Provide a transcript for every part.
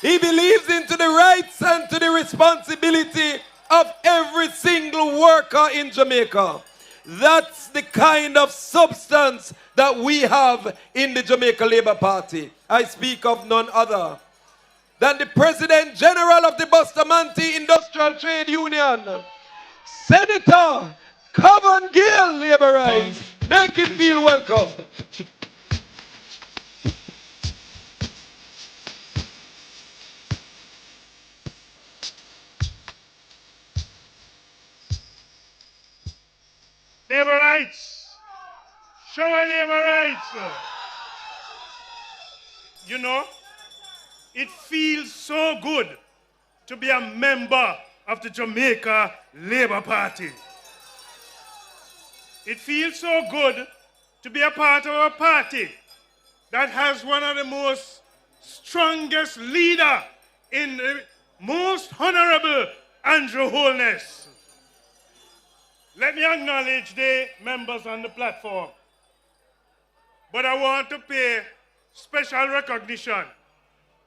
He believes into the rights and to the responsibility of every single worker in Jamaica. That's the kind of substance that we have in the Jamaica Labour Party. I speak of none other than the President General of the Bustamante Industrial Trade Union, Senator Common Gill, Labour Rights. Make him feel welcome. Labor rights. Show our labor rights. You know, it feels so good to be a member of the Jamaica Labour Party. It feels so good to be a part of a party that has one of the most strongest leader in the most honorable Andrew Holness. Let me acknowledge the members on the platform. But I want to pay special recognition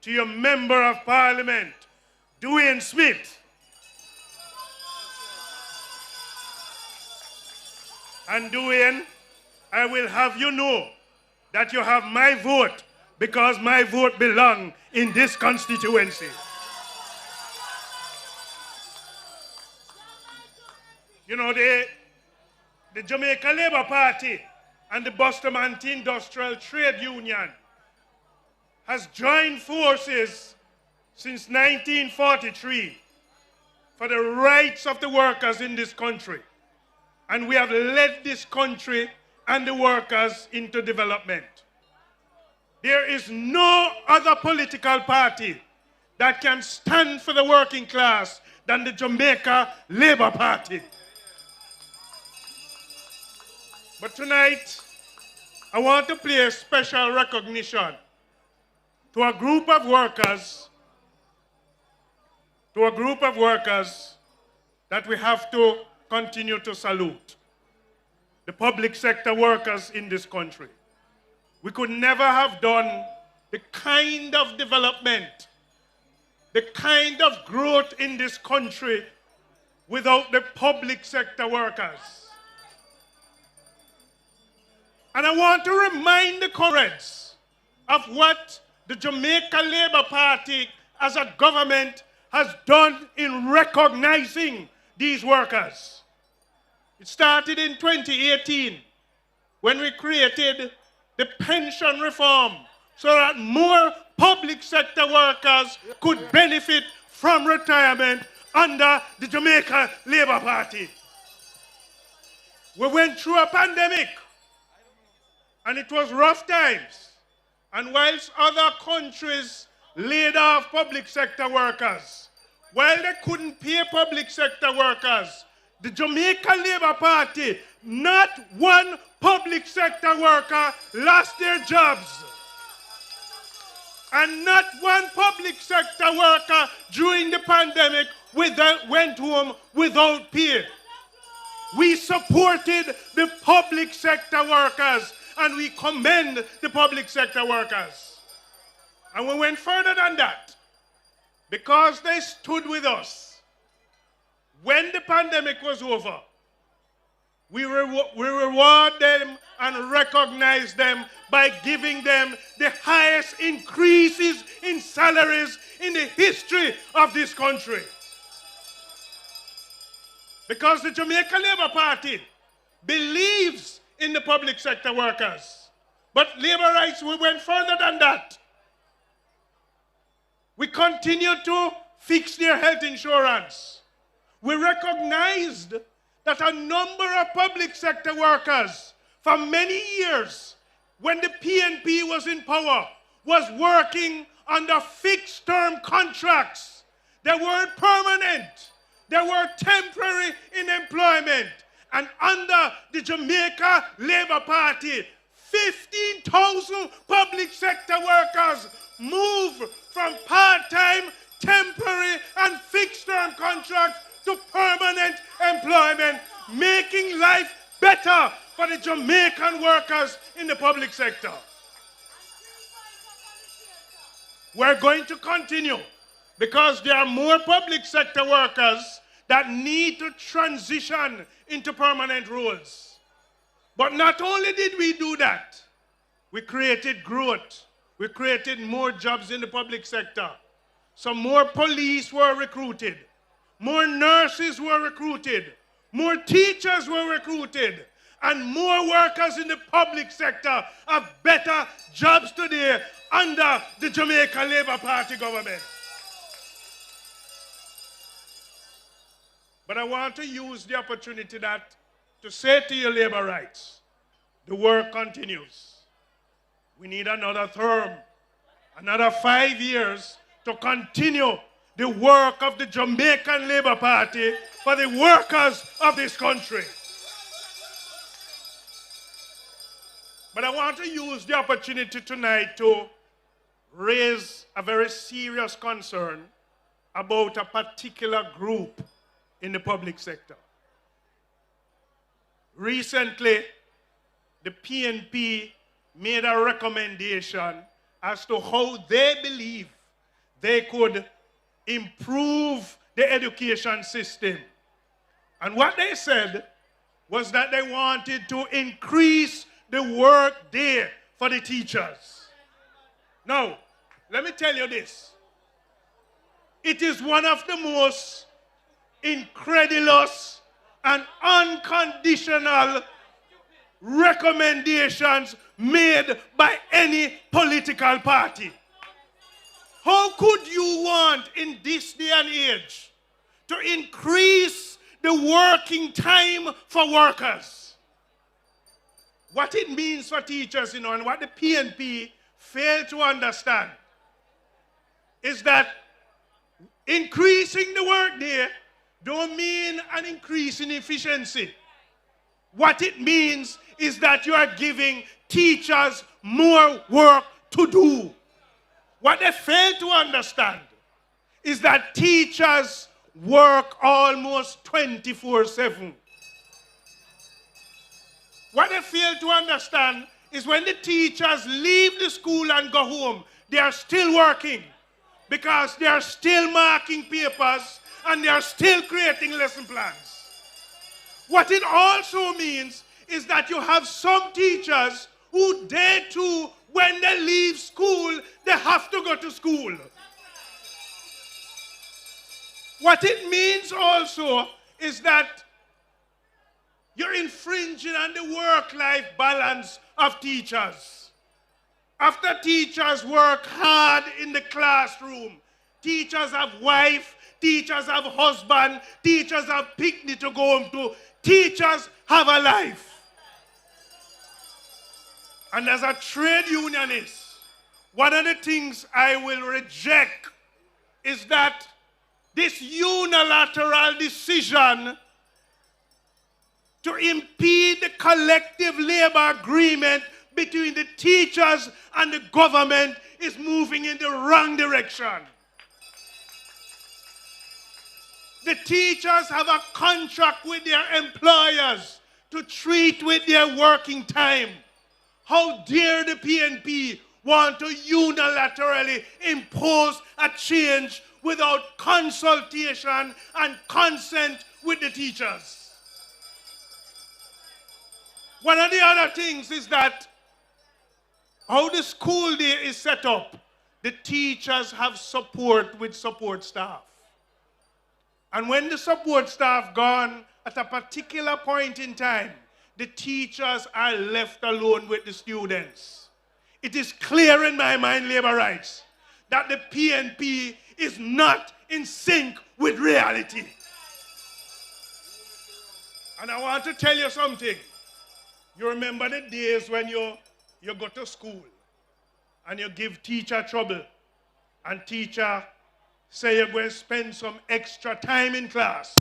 to your Member of Parliament, Dwayne Smith. And Dwayne, I will have you know that you have my vote because my vote belongs in this constituency. You know, the Jamaica Labour Party and the Bustamante Industrial Trade Union has joined forces since 1943 for the rights of the workers in this country. And we have led this country and the workers into development. There is no other political party that can stand for the working class than the Jamaica Labour Party. But tonight, I want to pay a special recognition to a group of workers, that we have to continue to salute. The public sector workers in this country. We could never have done the kind of development, the kind of growth in this country without the public sector workers. And I want to remind the comrades of what the Jamaica Labour Party as a government has done in recognizing these workers. It started in 2018 when we created the pension reform so that more public sector workers could benefit from retirement under the Jamaica Labour Party. We went through a pandemic. And it was rough times. And whilst other countries laid off public sector workers, while they couldn't pay public sector workers, the Jamaica Labour Party, not one public sector worker lost their jobs. And not one public sector worker during the pandemic went home without pay. We supported the public sector workers. And we commend the public sector workers. And we went further than that because they stood with us. When the pandemic was over, we reward them and recognize them by giving them the highest increases in salaries in the history of this country. Because the Jamaica Labour Party believes in the public sector workers. But labor rights, we went further than that. We continued to fix their health insurance. We recognized that a number of public sector workers for many years, when the PNP was in power, was working under fixed-term contracts. They weren't permanent. They were temporary in employment. And under the Jamaica Labour Party, 15,000 public sector workers moved from part-time, temporary, and fixed-term contracts to permanent employment, making life better for the Jamaican workers in the public sector. We're going to continue because there are more public sector workers that need to transition into permanent roles. But not only did we do that, we created growth. We created more jobs in the public sector. So more police were recruited. More nurses were recruited. More teachers were recruited. And more workers in the public sector have better jobs today under the Jamaica Labour Party government. But I want to use the opportunity to say to your labor rights, the work continues. We need another term, another 5 years to continue the work of the Jamaican Labour Party for the workers of this country. But I want to use the opportunity tonight to raise a very serious concern about a particular group in the public sector. Recently, the PNP made a recommendation as to how they believe they could improve the education system. And what they said was that they wanted to increase the work day for the teachers. Now, let me tell you this. It is one of the most incredulous and unconditional recommendations made by any political party. How could you want in this day and age to increase the working time for workers? What it means for teachers, and what the PNP failed to understand is that increasing the workday don't mean an increase in efficiency. What it means is that you are giving teachers more work to do. What they fail to understand is that teachers work almost 24/7. What they fail to understand is when the teachers leave the school and go home, they are still working because they are still marking papers and they are still creating lesson plans. What it also means is that you have some teachers who they too, when they leave school, they have to go to school. What it means also is that you're infringing on the work-life balance of teachers. After teachers work hard in the classroom, teachers have wife, teachers have husband, teachers have picnic to go home to, teachers have a life. And as a trade unionist, one of the things I will reject is that this unilateral decision to impede the collective labor agreement between the teachers and the government is moving in the wrong direction. The teachers have a contract with their employers to treat with their working time. How dare the PNP want to unilaterally impose a change without consultation and consent with the teachers? One of the other things is that how the school day is set up, the teachers have support with support staff. And when the support staff gone at a particular point in time, the teachers are left alone with the students. It is clear in my mind, labor rights, that the PNP is not in sync with reality. And I want to tell you something. You remember the days when you go to school and you give teacher trouble and teacher say you're going to spend some extra time in class.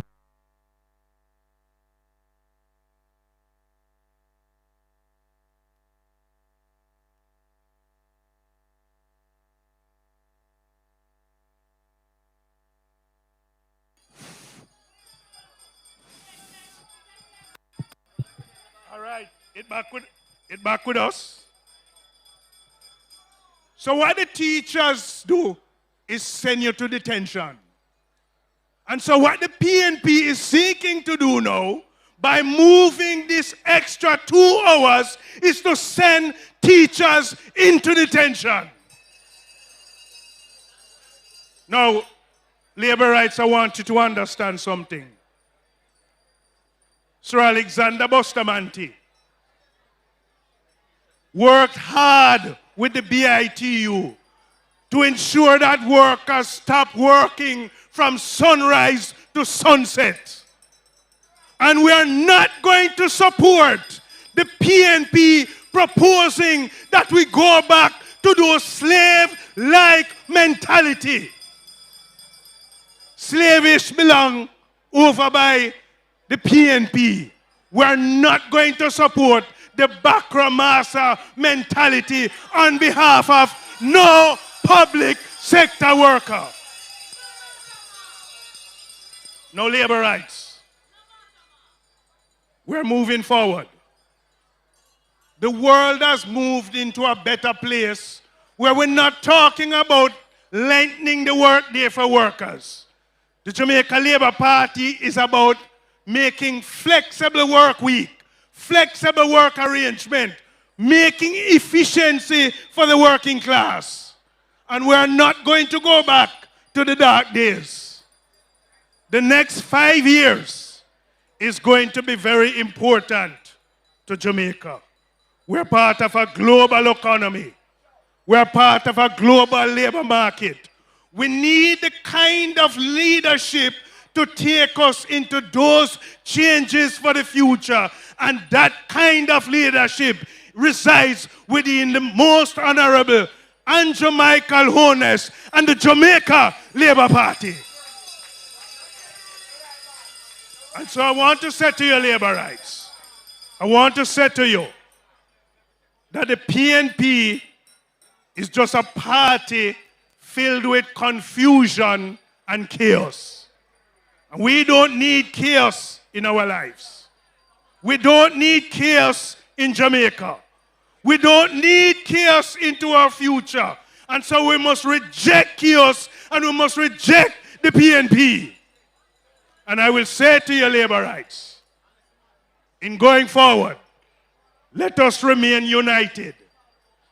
All right, it back with us. So what the teachers do is send you to detention. And so what the PNP is seeking to do now, by moving this extra 2 hours, is to send teachers into detention. Now, labor rights, I want you to understand something. Sir Alexander Bustamante worked hard with the BITU to ensure that workers stop working from sunrise to sunset. And we are not going to support the PNP proposing that we go back to those slave-like mentality. Slavish belong over by the PNP. We are not going to support the Bakramasa mentality on behalf of no public sector worker. No labor rights. We're moving forward. The world has moved into a better place where we're not talking about lengthening the workday for workers. The Jamaica Labour Party is about making flexible work week, flexible work arrangement, making efficiency for the working class. And we're not going to go back to the dark days. The next 5 years is going to be very important to Jamaica. We're part of a global economy. We're part of a global labor market. We need the kind of leadership to take us into those changes for the future. And that kind of leadership resides within the most honorable Juliet Holness and the Jamaica Labour Party. And so I want to say to you, labor rights, I want to say to you that the PNP is just a party filled with confusion and chaos. And we don't need chaos in our lives. We don't need chaos in Jamaica. We don't need chaos into our future. And so we must reject chaos and we must reject the PNP. And I will say to your labor rights, in going forward, let us remain united.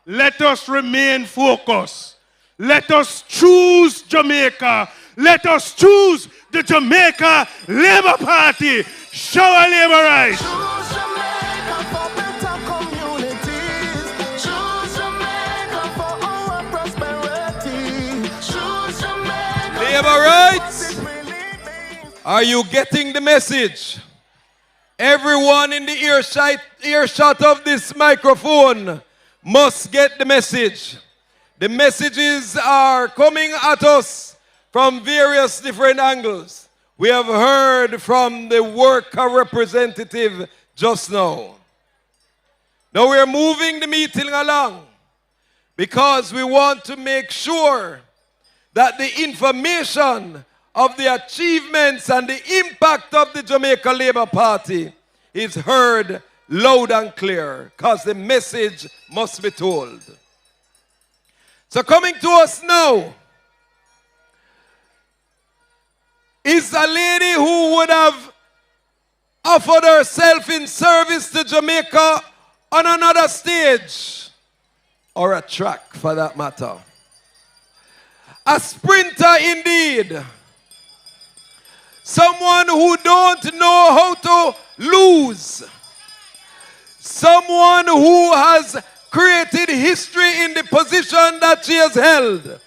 Let us remain focused. Let us choose Jamaica. Let us choose the Jamaica Labour Party. Show our labor rights. Choose Jamaica for better communities. Choose Jamaica for our prosperity. Choose Jamaica. Labor rights. Are you getting the message? Everyone in the earshot of this microphone must get the message. The messages are coming at us from various different angles. We have heard from the worker representative just now. Now we are moving the meeting along because we want to make sure that the information of the achievements and the impact of the Jamaica Labour Party is heard loud and clear, because the message must be told. So coming to us now is a lady who would have offered herself in service to Jamaica on another stage, or a track for that matter. A sprinter indeed. Someone who don't know how to lose. Someone who has created history in the position that she has held.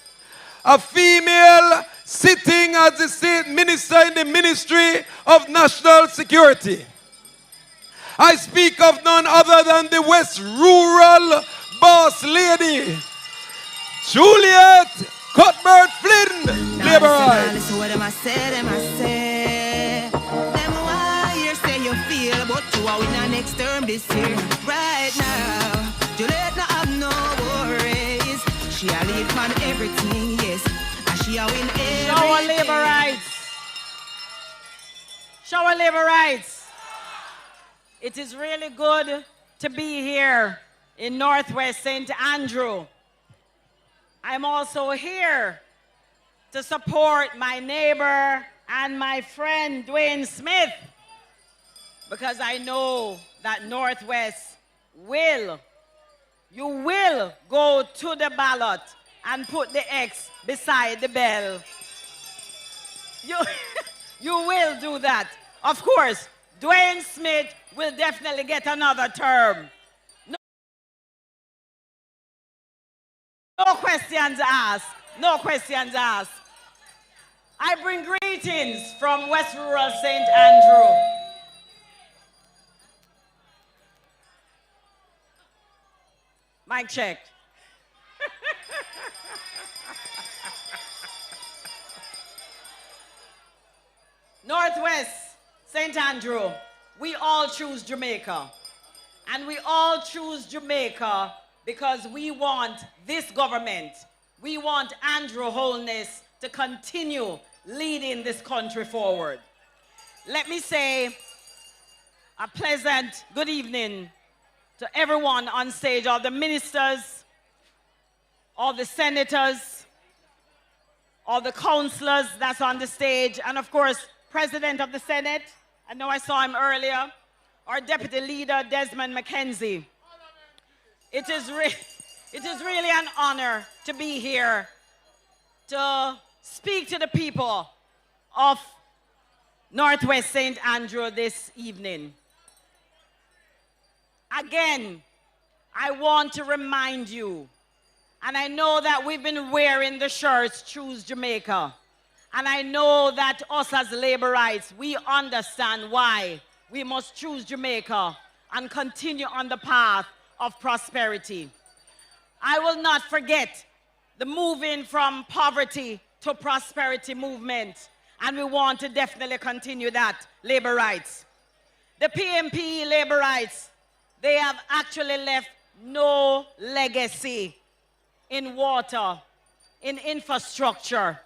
A female sitting as the state minister in the Ministry of National Security. I speak of none other than the West Rural boss lady, Juliet Flynn. Labor rights. Listen what them I say. Them why you say you feel, but you are in the next term this year. Right now, Juliet not have no worries. She a lead on everything, yes. And she a win everything. Show our labor rights. Show our labor rights. It is really good to be here in Northwest St. Andrew. I'm also here to support my neighbor and my friend Dwayne Smith, because I know that Northwest you will go to the ballot and put the X beside the bell. You will do that. Of course, Dwayne Smith will definitely get another term. No questions asked. No questions asked. I bring greetings from West Rural St. Andrew. Mic check. Northwest St. Andrew, we all choose Jamaica. And we all choose Jamaica because we want this government, we want Andrew Holness to continue leading this country forward. Let me say a pleasant good evening to everyone on stage, all the ministers, all the senators, all the councillors that's on the stage, and of course, President of the Senate, I know I saw him earlier, our Deputy Leader, Desmond McKenzie. It is really an honor to be here to speak to the people of Northwest St. Andrew this evening. Again, I want to remind you, and I know that we've been wearing the shirts, Choose Jamaica, and I know that us as labor rights, we understand why we must choose Jamaica and continue on the path of prosperity. I will not forget the moving from poverty to prosperity movement, and we want to definitely continue that, labor rights. The PMP labor rights, they have actually left no legacy in water, in infrastructure,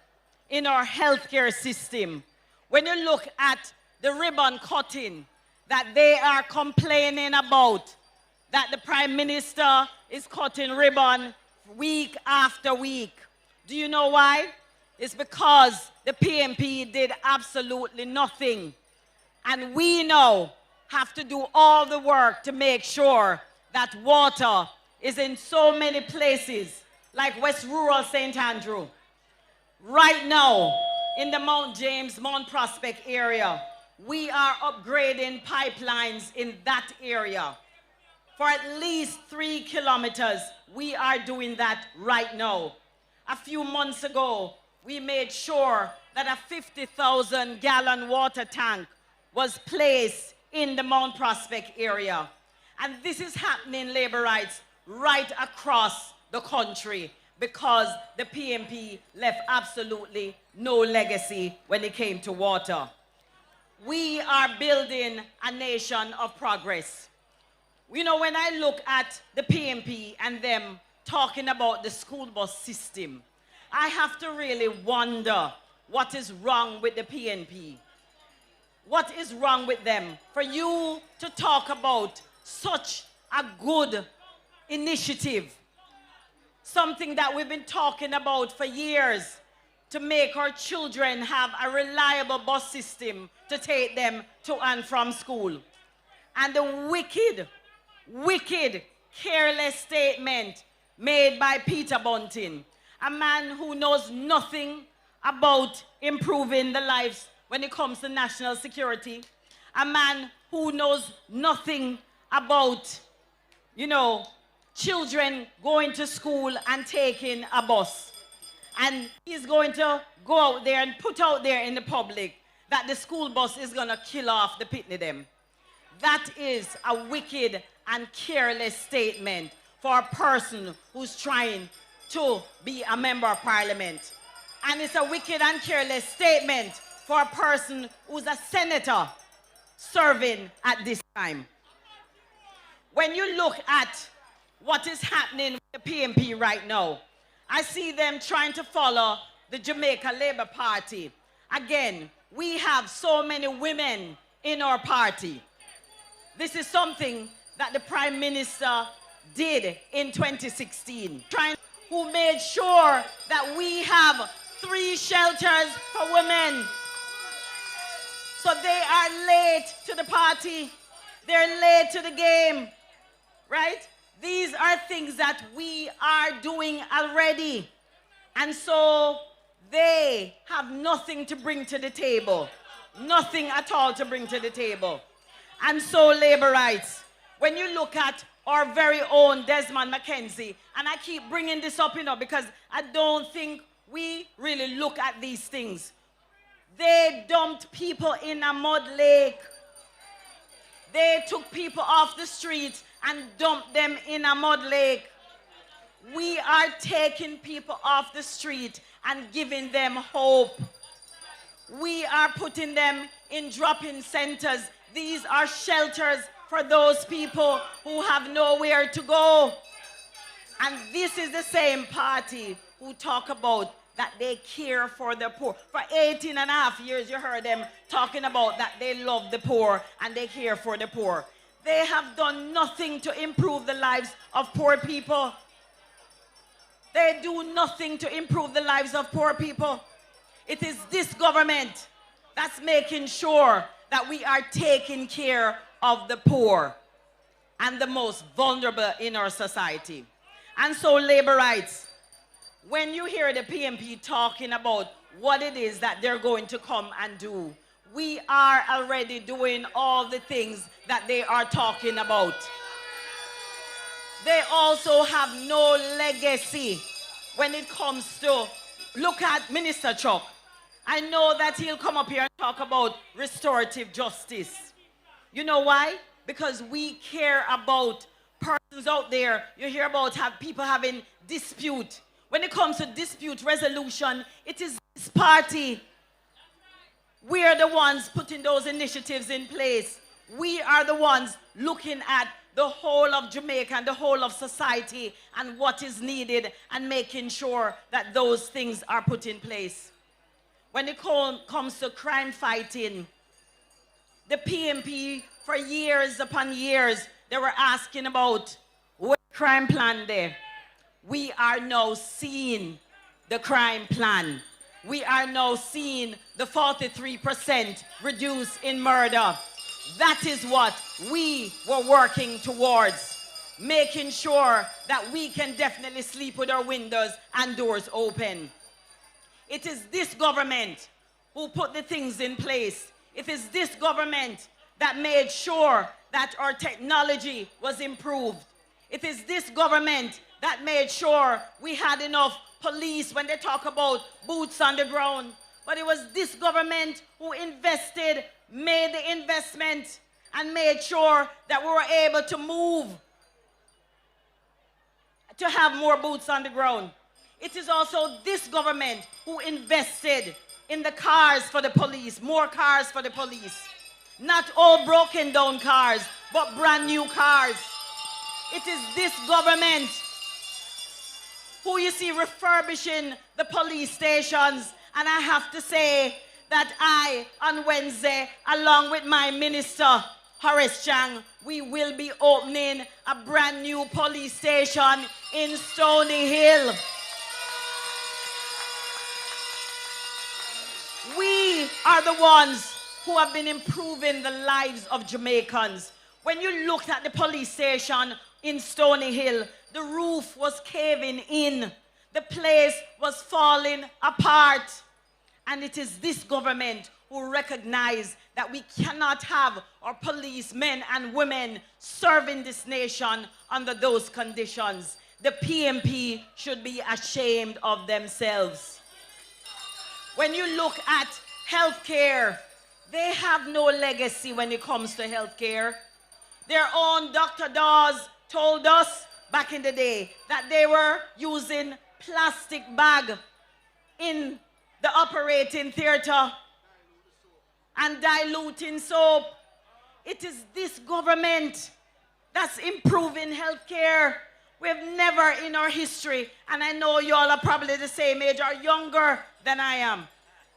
in our healthcare system. When you look at the ribbon cutting that they are complaining about, that the Prime Minister is cutting ribbon week after week. Do you know why? It's because the PMP did absolutely nothing. And we now have to do all the work to make sure that water is in so many places, like West Rural St. Andrew. Right now, in the Mount James, Mount Prospect area, we are upgrading pipelines in that area. For at least 3 kilometers, we are doing that right now. A few months ago, we made sure that a 50,000-gallon water tank was placed in the Mount Prospect area. And this is happening, labor rights, right across the country, because the PMP left absolutely no legacy when it came to water. We are building a nation of progress. You know, when I look at the PMP and them talking about the school bus system, I have to really wonder what is wrong with the PNP. What is wrong with them? For you to talk about such a good initiative, something that we've been talking about for years, to make our children have a reliable bus system to take them to and from school. And the wicked, careless statement made by Peter Bunting, a man who knows nothing about improving the lives when it comes to national security, a man who knows nothing about, you know, children going to school and taking a bus. And he's going to go out there and put out there in the public that the school bus is going to kill off the pitney them. That is a wicked and careless statement for a person who's trying to be a member of parliament. And it's a wicked and careless statement for a person who's a senator serving at this time. When you look at what is happening with the PMP right now, I see them trying to follow the Jamaica Labour Party. Again, we have so many women in our party. This is something that the Prime Minister did in 2016. who made sure that we have 3 shelters for women. So they are late to the party. They're late to the game, right? These are things that we are doing already. And so they have nothing to bring to the table. Nothing at all to bring to the table. And so labor rights, when you look at our very own Desmond McKenzie, and I keep bringing this up, because I don't think we really look at these things. They dumped people in a mud lake. They took people off the streets and dumped them in a mud lake. We are taking people off the street and giving them hope. We are putting them in drop-in centers. These are shelters for those people who have nowhere to go. And this is the same party who talk about that they care for the poor. For 18 and a half years, you heard them talking about that they love the poor and they care for the poor. They have done nothing to improve the lives of poor people. They do nothing to improve the lives of poor people. It is this government that's making sure that we are taking care of the poor and the most vulnerable in our society. And so labor rights, when you hear the PMP talking about what it is that they're going to come and do, we are already doing all the things that they are talking about. They also have no legacy when it comes to, look at Minister Chuck. I know that he'll come up here and talk about restorative justice. You know why? Because we care about persons out there. You hear about people having dispute. When it comes to dispute resolution, it is this party. We are the ones putting those initiatives in place. We are the ones looking at the whole of Jamaica and the whole of society and what is needed and making sure that those things are put in place. When it comes to crime fighting, the PMP for years upon years, they were asking about what crime plan there. We are now seeing the crime plan. We are now seeing the 43% reduce in murder. That is what we were working towards, making sure that we can definitely sleep with our windows and doors open. It is this government who put the things in place. It is this government that made sure that our technology was improved. It is this government that made sure we had enough police when they talk about boots on the ground. But it was this government who invested, made the investment, and made sure that we were able to move, to have more boots on the ground. It is also this government who invested in the cars for the police, more cars for the police. Not all broken down cars, but brand new cars. It is this government who you see refurbishing the police stations. And I have to say that I, on Wednesday, along with my minister, Horace Chang, we will be opening a brand new police station in Stony Hill. We are the ones who have been improving the lives of Jamaicans. When you looked at the police station in Stony Hill, the roof was caving in. The place was falling apart. And it is this government who recognizes that we cannot have our policemen and women serving this nation under those conditions. The PMP should be ashamed of themselves. When you look at healthcare, they have no legacy when it comes to healthcare. Their own Dr. Dawes told us back in the day that they were using plastic bag in the operating theater and diluting soap. It is this government that's improving healthcare. We've never in our history, and I know you all are probably the same age or younger than I am,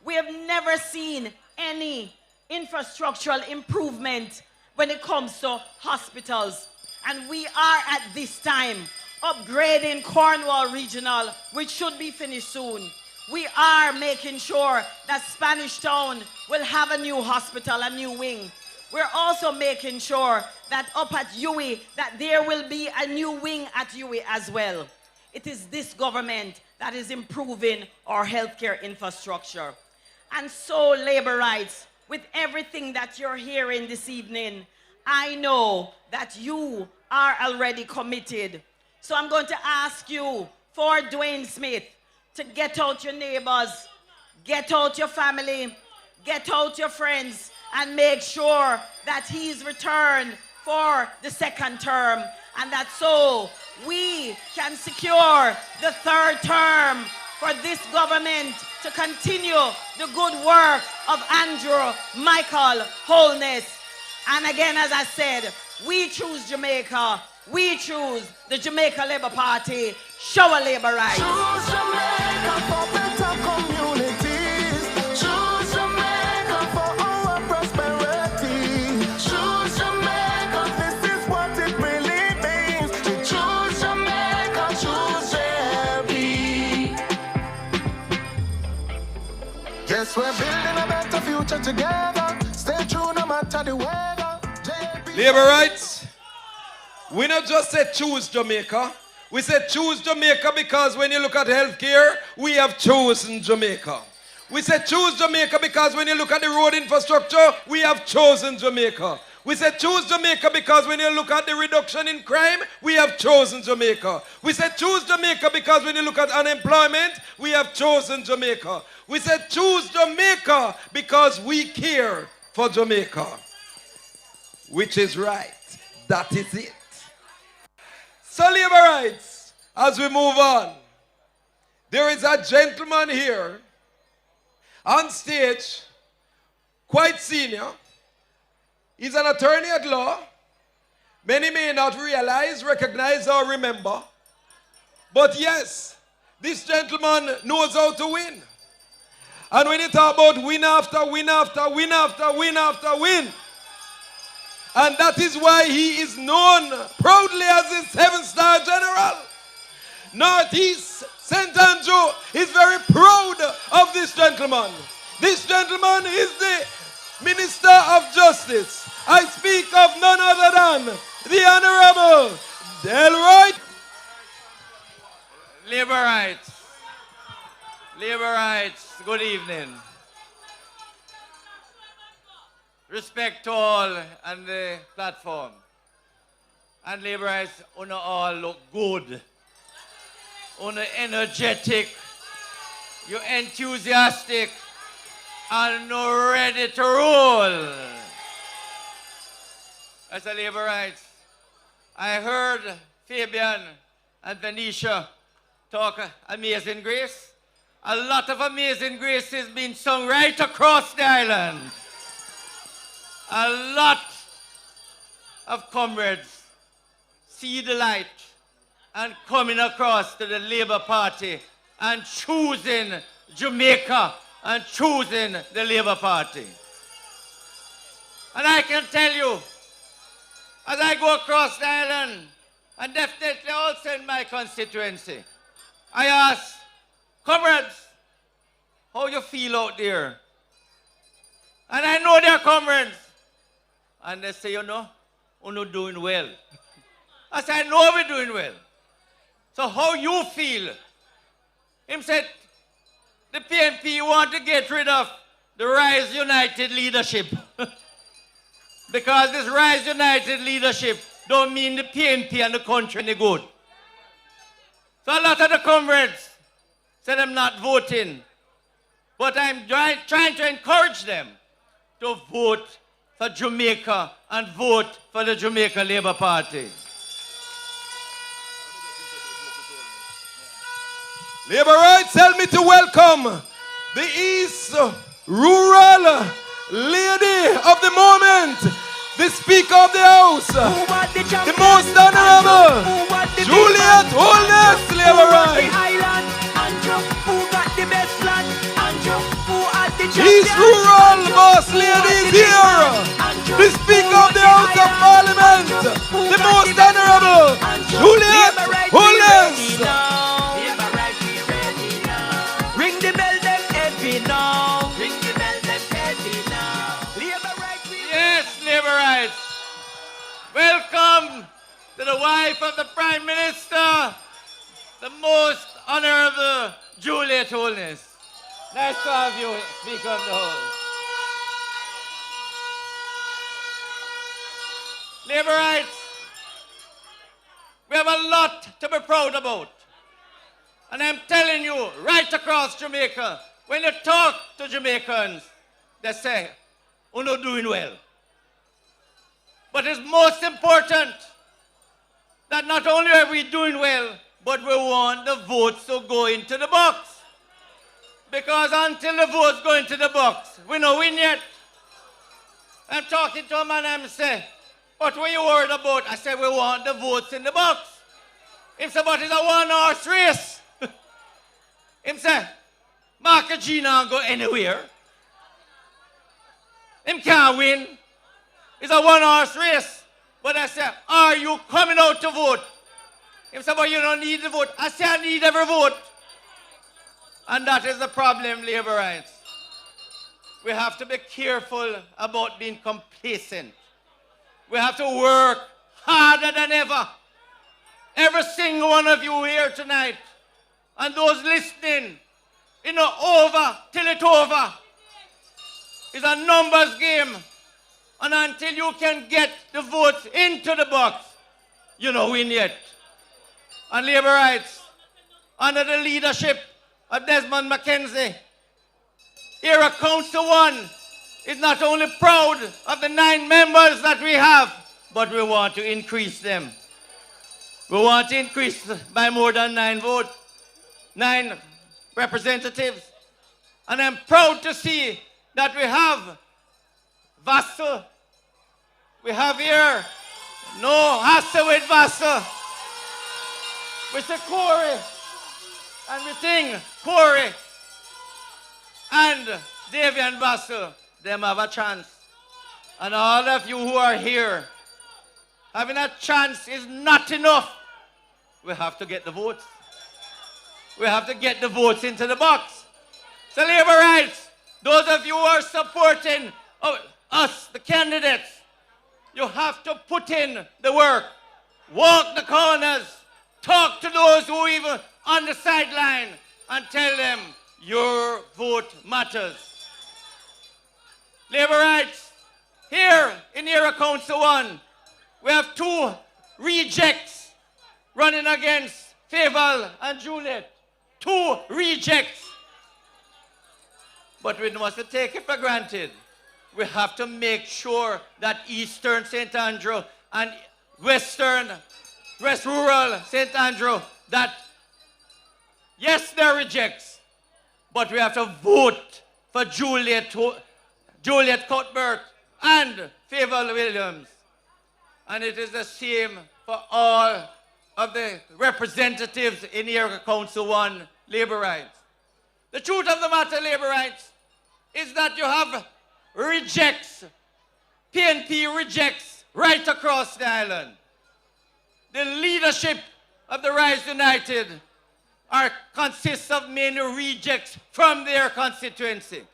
we have never seen any infrastructural improvement when it comes to hospitals. And we are at this time upgrading Cornwall Regional, which should be finished soon. We are making sure that Spanish Town will have a new hospital, a new wing. We're also making sure that up at UWI, that there will be a new wing at UWI as well. It is this government that is improving our healthcare infrastructure. And so, labor rights, with everything that you're hearing this evening, I know that you are already committed. So I'm going to ask you, for Dwayne Smith, to get out your neighbors, get out your family, get out your friends, and make sure that he's returned for the second term, and that so we can secure the third term for this government to continue the good work of Andrew Michael Holness. And again, as I said, we choose Jamaica. We choose the Jamaica Labour Party. Show our labor rights. Choose Jamaica for better communities. Choose Jamaica for our prosperity. Choose Jamaica, this is what it really means. To choose Jamaica, choose JLP. Yes, we're building a better future together. Stay true no matter the weather. JLP. Labor rights. We not just said choose Jamaica. We said choose Jamaica because when you look at healthcare, we have chosen Jamaica. We said choose Jamaica because when you look at the road infrastructure, we have chosen Jamaica. We said choose Jamaica because when you look at the reduction in crime, we have chosen Jamaica. We said choose Jamaica because when you look at unemployment, we have chosen Jamaica. We said choose Jamaica because we care for Jamaica. Which is right. That is it. So labor rights, as we move on, there is a gentleman here on stage, quite senior. He's an attorney at law. Many may not realize, recognize, or remember. But yes, this gentleman knows how to win. And when you talk about win after win after win after win after win, and that is why he is known proudly as the 7-star general. Northeast St. Andrew is very proud of this gentleman. This gentleman is the Minister of Justice. I speak of none other than the Honorable Delroy. Labor rights. Labor rights. Good evening. Respect to all on the platform. And labor rights, you all look good. You energetic. You enthusiastic. And you ready to roll. As a labor rights, I heard Fabian and Venetia talk Amazing Grace. A lot of Amazing Grace is being sung right across the island. A lot of comrades see the light and coming across to the Labour Party and choosing Jamaica and choosing the Labour Party. And I can tell you, as I go across the island, and definitely also in my constituency, I ask, comrades, how you feel out there? And I know they're comrades. And they say, you know, we're not doing well. I said, I know we're doing well. So how you feel? Him said, the PNP want to get rid of the Rise United leadership. Because this Rise United leadership don't mean the PNP and the country any good. So a lot of the comrades said I'm not voting. But I'm trying to encourage them to vote for Jamaica and vote for the Jamaica Labour Party. Labor rights, help me to welcome the East Rural Lady of the Moment, the Speaker of the House, the Most Honorable Juliet Holness, Labor rights. East Rural Boss Lady is here. the Speaker of the House of Parliament, the Most Honorable Juliet Holness. Ring the bell, them heavy now. Ring the bell, them heavy now. Labor rights, Yes, labor rights. Welcome to the wife of the Prime Minister, the Most Honorable Juliet Holness. Nice to have you, Speaker of the House. Labor rights. We have a lot to be proud about. And I'm telling you, right across Jamaica, when you talk to Jamaicans, they say, "We're not doing well." But it's most important that not only are we doing well, but we want the votes to go into the box. Because until the votes go into the box, we don't win yet. I'm talking to a man and I'm saying, "What were you worried about?" I said, "We want the votes in the box." Him say, "But it's a one-horse race." Him say, "Mark Gina go anywhere. Him can't win. It's a one-horse race." But I said, "Are you coming out to vote?" Him say, "But you don't need the vote." I say, "I need every vote." And that is the problem, labor rights. We have to be careful about being complacent. We have to work harder than ever. Every single one of you here tonight, and those listening, over till it's over. It's a numbers game. And until you can get the votes into the box, you don't win yet. And labor rights, under the leadership of Desmond McKenzie, Era Council 1 is not only proud of the 9 members that we have, but we want to increase them. We want to increase by more than 9 representatives. And I'm proud to see that we have Vassal. We have here, no hassle with Vassal. We say Corey, and we think Corey and Davian Vassal, them have a chance. And all of you who are here, having a chance is not enough. We have to get the votes. We have to get the votes into the box. So labor rights, those of you who are supporting us, the candidates, you have to put in the work. Walk the corners. Talk to those who are even on the sideline and tell them your vote matters. Labor rights, here in Era Council 1, we have 2 rejects running against Faval and Juliet. 2 rejects. But we must take it for granted. We have to make sure that Eastern St. Andrew and West Rural St. Andrew, that yes, they're rejects, but we have to vote for Juliet Cuthbert and Faval Williams. And it is the same for all of the representatives in Era Council 1, labor rights. The truth of the matter, labor rights, is that you have rejects, PNP rejects right across the island. The leadership of the Rise United consists of many rejects from their constituency.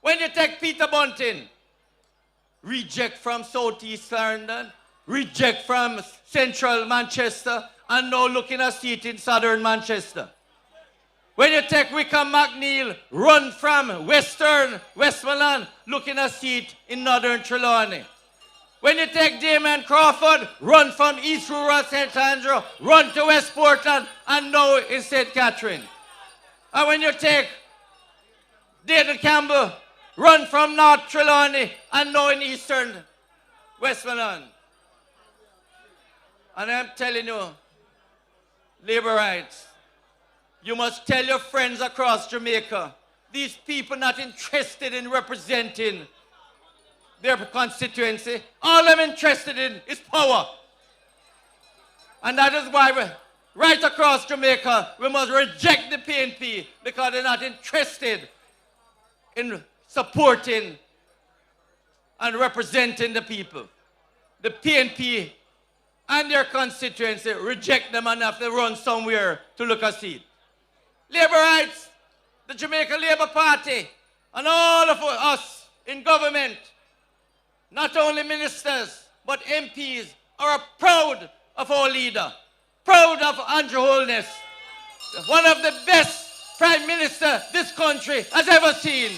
When you take Peter Bunting, reject from Southeast London, reject from Central Manchester, and now looking at a seat in Southern Manchester. When you take Wickham McNeil, run from Western Westmoreland, looking at a seat in Northern Trelawney. When you take Damien Crawford, run from East Rural St. Andrew, run to West Portland, and now in St. Catherine. And when you take Dayton Campbell, run from North Trelawney, and now in Eastern Westmoreland. And I'm telling you, labor rights, you must tell your friends across Jamaica, these people not interested in representing their constituency. All I'm interested in is power. And that is why right across Jamaica, we must reject the PNP because they're not interested in supporting and representing the people. The PNP and their constituency reject them and have to run somewhere to look a seat. Labour rights, the Jamaica Labour Party, and all of us in government, not only ministers, but MPs, are proud of our leader, proud of Andrew Holness, one of the best Prime Minister this country has ever seen.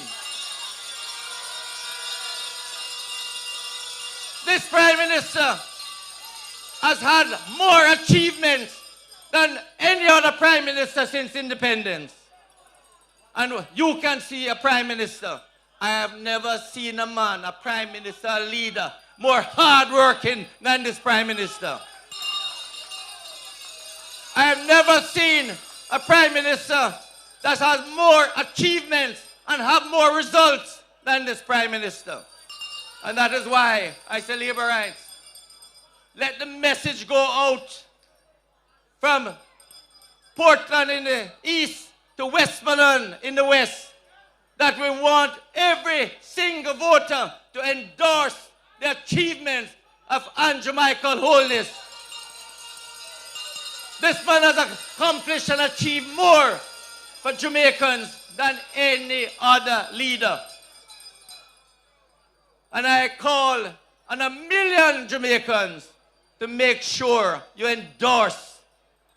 This Prime Minister has had more achievements than any other Prime Minister since independence. And you can see a Prime Minister. I have never seen a man, a Prime Minister, a leader, more hard-working than this Prime Minister. I have never seen a Prime Minister that has more achievements and have more results than this Prime Minister. And that is why I say Labour rights. Let the message go out from Portland in the east to Westmoreland in the west that we want every single voter to endorse the achievements of Andrew Michael Holness. This man has accomplished and achieved more for Jamaicans than any other leader. And I call on 1 million Jamaicans to make sure you endorse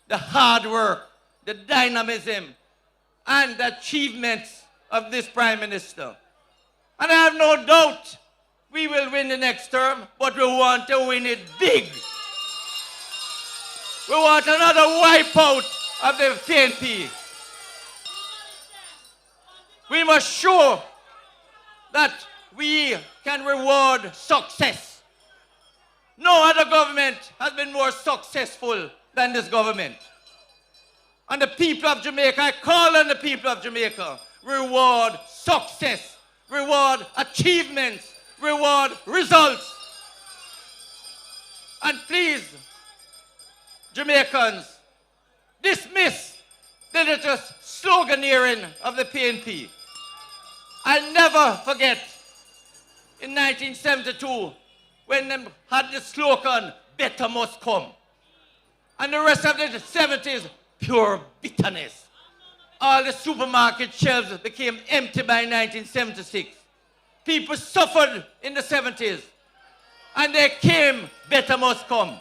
the hard work, the dynamism, and the achievements of this Prime Minister. And I have no doubt we will win the next term, but we want to win it big. We want another wipeout of the PNP. We must show that we can reward success. No other government has been more successful than this government. And the people of Jamaica, I call on the people of Jamaica, reward success, reward achievements, reward results. And please, Jamaicans, dismiss the little sloganeering of the PNP. I'll never forget in 1972 when they had the slogan, better must come. And the rest of the 70s, pure bitterness. All the supermarket shelves became empty by 1976. People suffered in the 70s. And they came, better must come.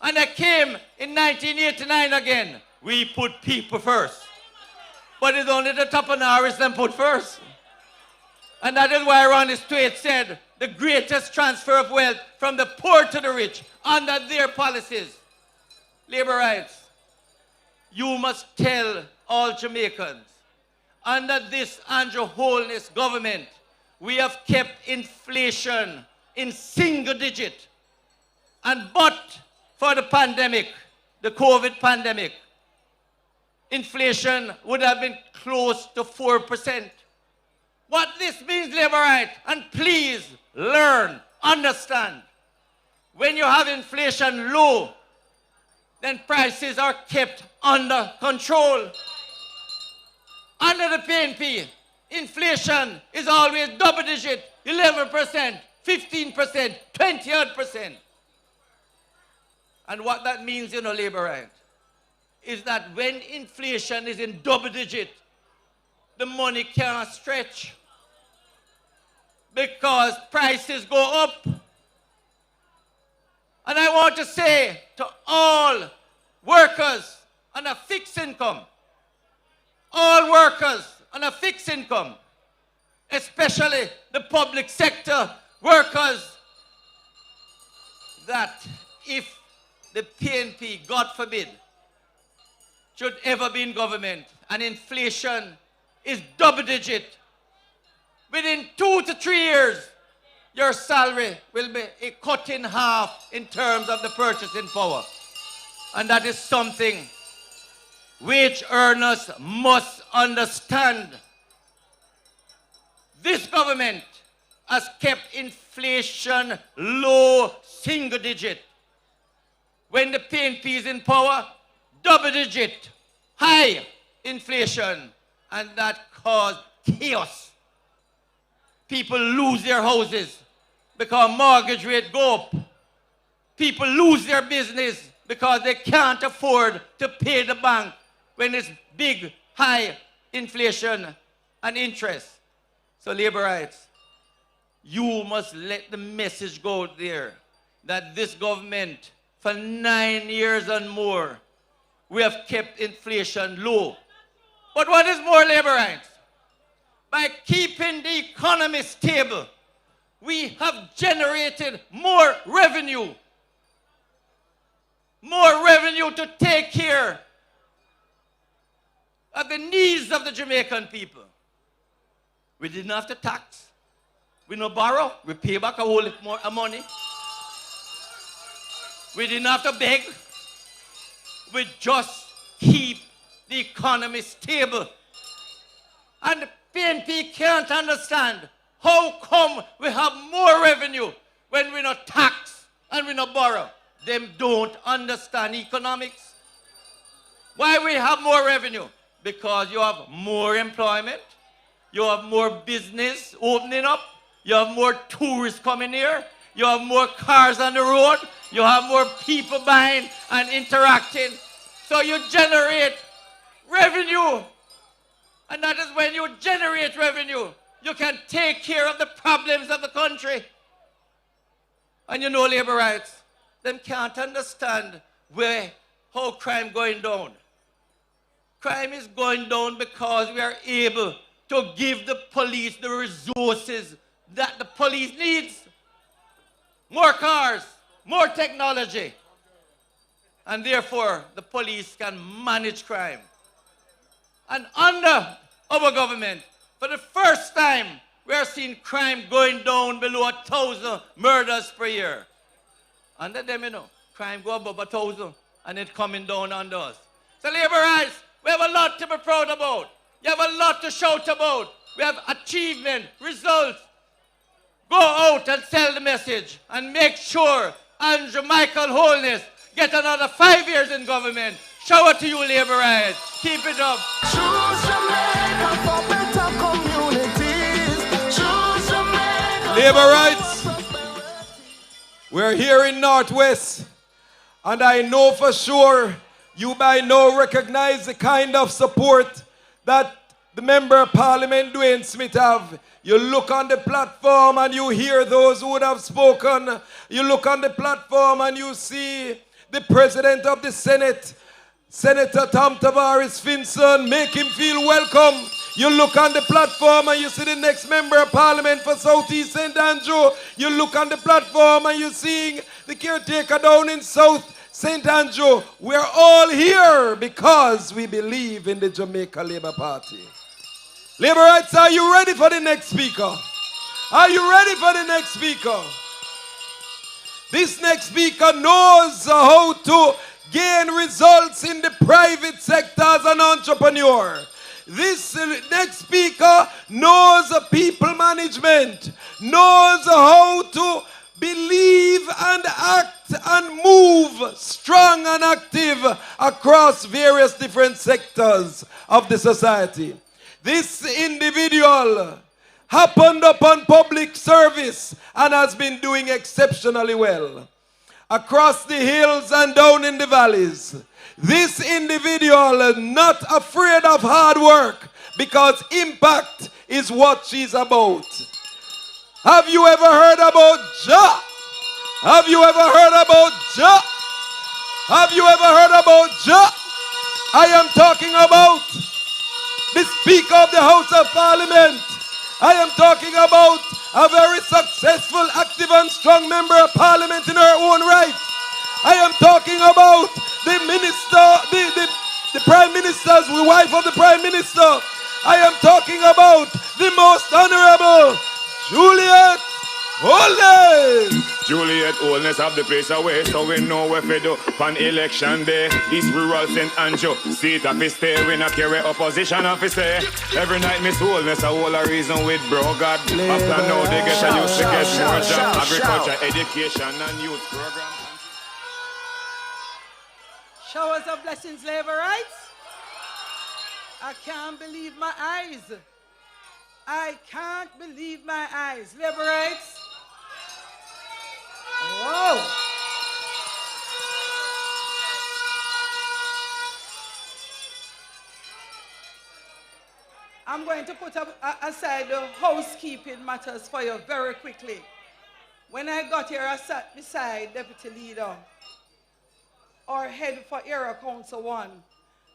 And they came in 1989 again. We put people first. But it's only the top of Norris that put first. And that is why Ronnie Stewart said the greatest transfer of wealth from the poor to the rich under their policies. Labour rights. You must tell all Jamaicans, under this Andrew Holness government, we have kept inflation in single digit. And but for the pandemic, the COVID pandemic, inflation would have been close to 4%. What this means, Labour right, and please learn, understand, when you have inflation low, then prices are kept under control. Under the PNP, inflation is always double digit, 11%, 15%, 20%. And what that means, Labour right, is that when inflation is in double digit, the money cannot stretch because prices go up. And I want to say to all workers on a fixed income, all workers on a fixed income, especially the public sector workers, that if the PNP, God forbid, should ever be in government and inflation is double digit, within 2 to 3 years, your salary will be cut in half in terms of the purchasing power. And that is something wage earners must understand. This government has kept inflation low, single digit. When the PNP is in power, double digit, high inflation, and that caused chaos. People lose their houses. because mortgage rate go up. People lose their business because they can't afford to pay the bank when it's big, high inflation and interest. So labor rights, you must let the message go there that this government, for 9 years and more, we have kept inflation low. But what is more labor rights? By keeping the economy stable, we have generated more revenue to take care of the needs of the Jamaican people. We didn't have to tax. We no borrow. We pay back a whole lot more money. We didn't have to beg. We just keep the economy stable. And the PNP can't understand how come we have more revenue when we not tax and we not borrow. Them don't understand economics. Why we have more revenue? Because you have more employment, you have more business opening up, you have more tourists coming here, you have more cars on the road, you have more people buying and interacting. So you generate revenue. And that is when you generate revenue, you can take care of the problems of the country. And you know labor rights, them can't understand how crime going down. Crime is going down because we are able to give the police the resources that the police needs. More cars, more technology. And therefore, the police can manage crime. And under our government, for the first time, we are seeing crime going down below 1,000 murders per year. Under them, crime go above 1,000 and it coming down under us. So labor rights, we have a lot to be proud about. You have a lot to shout about. We have achievement, results. Go out and sell the message and make sure Andrew Michael Holness get another 5 years in government. Shout out to you, labor rights. Keep it up. Choose Jamaica for better communities. Choose Jamaica. Labor rights. We're here in Northwest, and I know for sure you by now recognize the kind of support that the Member of Parliament Dwayne Smith have. You look on the platform and you hear those who would have spoken. You look on the platform and you see the President of the Senate, Senator Tom Tavares Finson, make him feel welcome. You look on the platform and you see the next Member of Parliament for Southeast St. Andrew. You look on the platform and you're seeing the caretaker down in South St. Andrew. We're all here because we believe in the Jamaica Labour Party. Labour rights, are you ready for the next speaker? Are you ready for the next speaker? This next speaker knows how to gain results in the private sector as an entrepreneur. This next speaker knows people management, knows how to believe and act and move strong and active across various different sectors of the society. This individual happened upon public service and has been doing exceptionally well across the hills and down in the valleys. This individual not afraid of hard work because impact is what she's about. Have you ever heard about Ja? Have you ever heard about Ja? Have you ever heard about Ja? I am talking about the Speaker of the House of Parliament. I am talking about a very successful, active and strong Member of Parliament in her own right. I am talking about the Minister, the Prime Minister's wife of the Prime Minister. I am talking about the most honorable Juliet Holness. Juliet Holness have the place away, so we know where we do on election day. East Rural St. Andrew, seat of his stay, we not carry opposition of his say. Every night Miss Holness a whole a reason with bro God. After now they get a used to get more job, agriculture, education and youth program. Showers of blessings, labor rights. I can't believe my eyes. I can't believe my eyes. Labor rights. Oh. I'm going to put aside the housekeeping matters for you very quickly. When I got here, I sat beside Deputy Leader, our head for Area Council 1.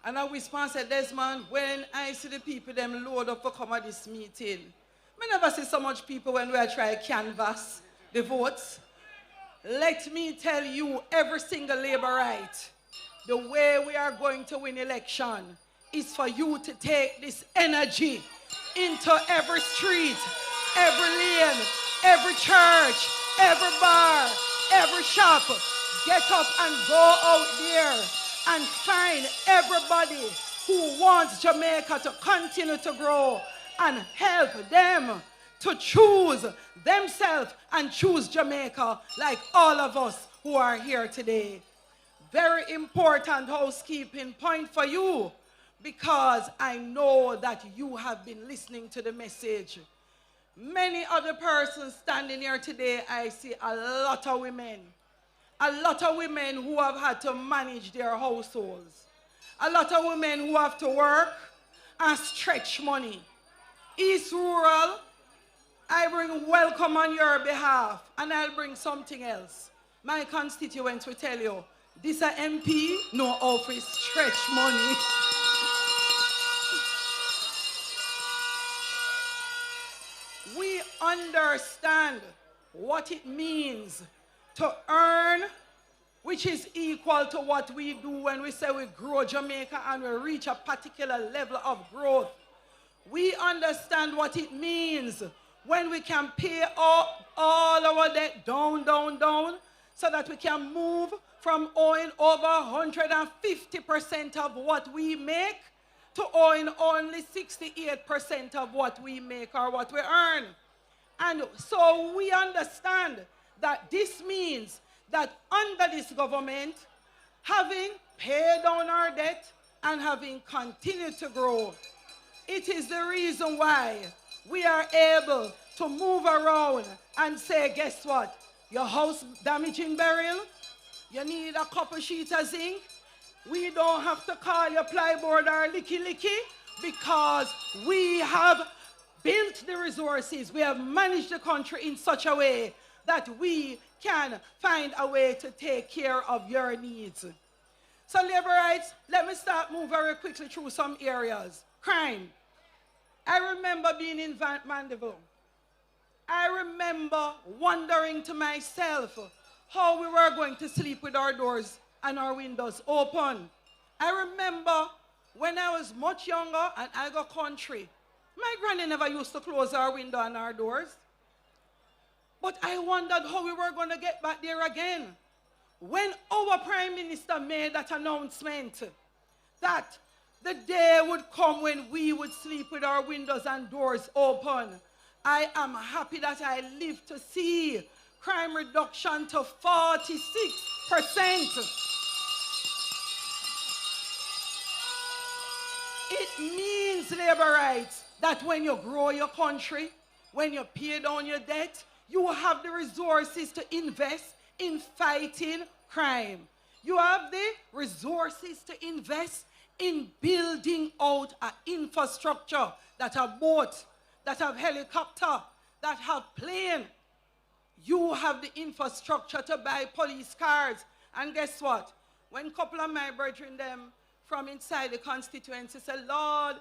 And I whispered and said, Desmond, when I see the people them load up for come at this meeting, I never see so much people when we are trying to canvass the votes. Let me tell you, every single Labourite, the way we are going to win election is for you to take this energy into every street, every lane, every church, every bar, every shop. Get up and go out there and find everybody who wants Jamaica to continue to grow and help them to choose themselves and choose Jamaica like all of us who are here today. Very important housekeeping point for you, because I know that you have been listening to the message. Many other persons standing here today, I see a lot of women. A lot of women who have had to manage their households. A lot of women who have to work and stretch money. East Rural, I bring welcome on your behalf, and I'll bring something else. My constituents will tell you, this a MP, no office, stretch money. We understand what it means to earn, which is equal to what we do when we say we grow Jamaica and we reach a particular level of growth. We understand what it means when we can pay all our debt down, so that we can move from owing over 150% of what we make to owing only 68% of what we make or what we earn. And so we understand that this means that under this government, having paid down our debt and having continued to grow, it is the reason why we are able to move around and say, guess what? Your house damaging burial, you need a couple sheets of zinc. We don't have to call your plyboard or licky because we have built the resources. We have managed the country in such a way that we can find a way to take care of your needs. So Labourites, let me start move very quickly through some areas. Crime. I remember being in Mandeville. I remember wondering to myself how we were going to sleep with our doors and our windows open. I remember when I was much younger and I got country, my granny never used to close our window and our doors. But I wondered how we were going to get back there again. When our Prime Minister made that announcement that the day would come when we would sleep with our windows and doors open, I am happy that I lived to see crime reduction to 46%. It means, Labourites, that when you grow your country, when you pay down your debt, you have the resources to invest in fighting crime. You have the resources to invest in building out an infrastructure that have boat, that have helicopter, that have plane. You have the infrastructure to buy police cars. And guess what? When a couple of my brethren them from inside the constituency said, Lord,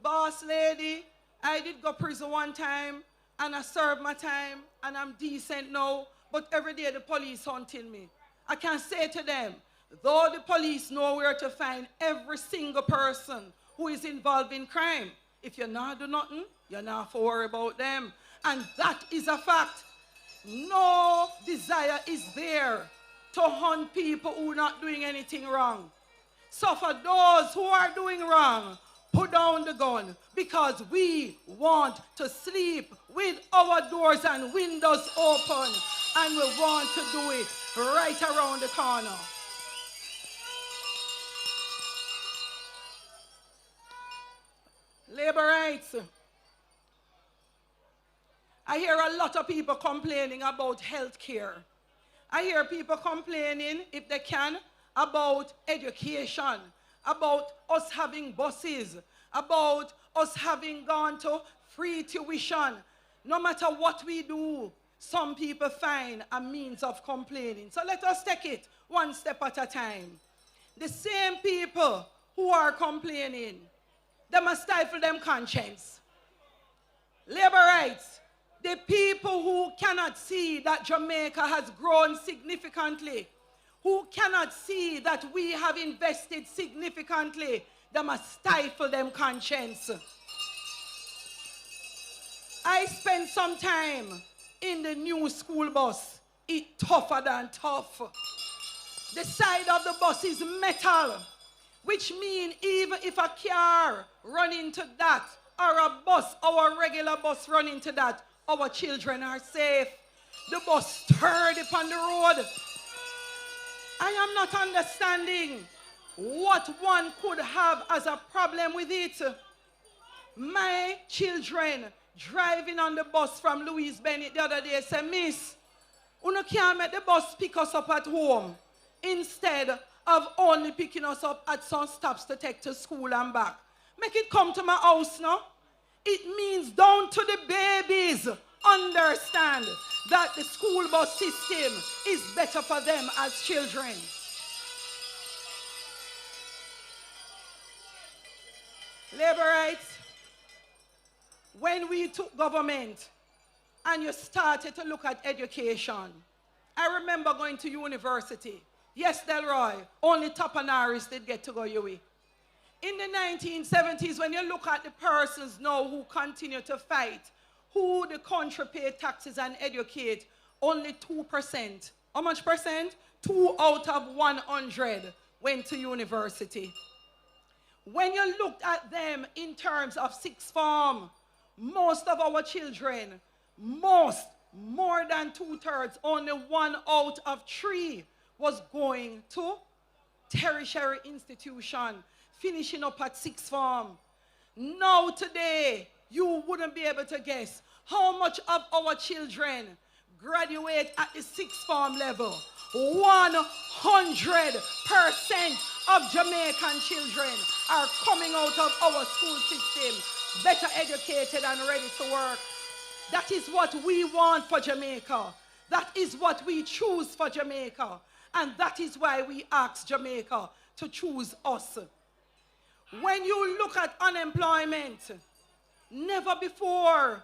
boss lady, I did go prison one time and I served my time and I'm decent now, but every day the police hunting me. I can say to them, though the police know where to find every single person who is involved in crime, if you're not do nothing, you're not to worry about them. And that is a fact. No desire is there to hunt people who are not doing anything wrong. So for those who are doing wrong, put down the gun, because we want to sleep with our doors and windows open, and we want to do it right around the corner. Labourites, I hear a lot of people complaining about health care. I hear people complaining, if they can, about education, about us having buses, about us having gone to free tuition. No matter what we do, some people find a means of complaining. So let us take it one step at a time. The same people who are complaining, they must stifle them conscience. Labor rights, the people who cannot see that Jamaica has grown significantly, who cannot see that we have invested significantly, they must stifle them conscience. I spent some time in the new school bus. It's tougher than tough. The side of the bus is metal, which means even if a car run into that, or a bus, our regular bus run into that, our children are safe. The bus stirred upon the road. I am not understanding what one could have as a problem with it. My children driving on the bus from Louise Bennett the other day said, Miss, you can't make the bus pick us up at home instead of only picking us up at some stops to take to school and back. Make it come to my house now. It means down to the babies understand that the school bus system is better for them as children. Labor rights, when we took government and you started to look at education, I remember going to university. Yes, Delroy, only Tapanaris did get to go UWI. In the 1970s, when you look at the persons now who continue to fight, who the country pay taxes and educate, only 2%. How much percent? 2 out of 100 went to university. When you looked at them in terms of sixth form, most of our children, more than 2/3, only 1 out of 3 was going to tertiary institution, finishing up at sixth form. Now today, you wouldn't be able to guess how much of our children graduate at the sixth form level. 100% of Jamaican children are coming out of our school system better educated and ready to work. That is what we want for Jamaica. That is what we choose for Jamaica. And that is why we ask Jamaica to choose us. When you look at unemployment, never before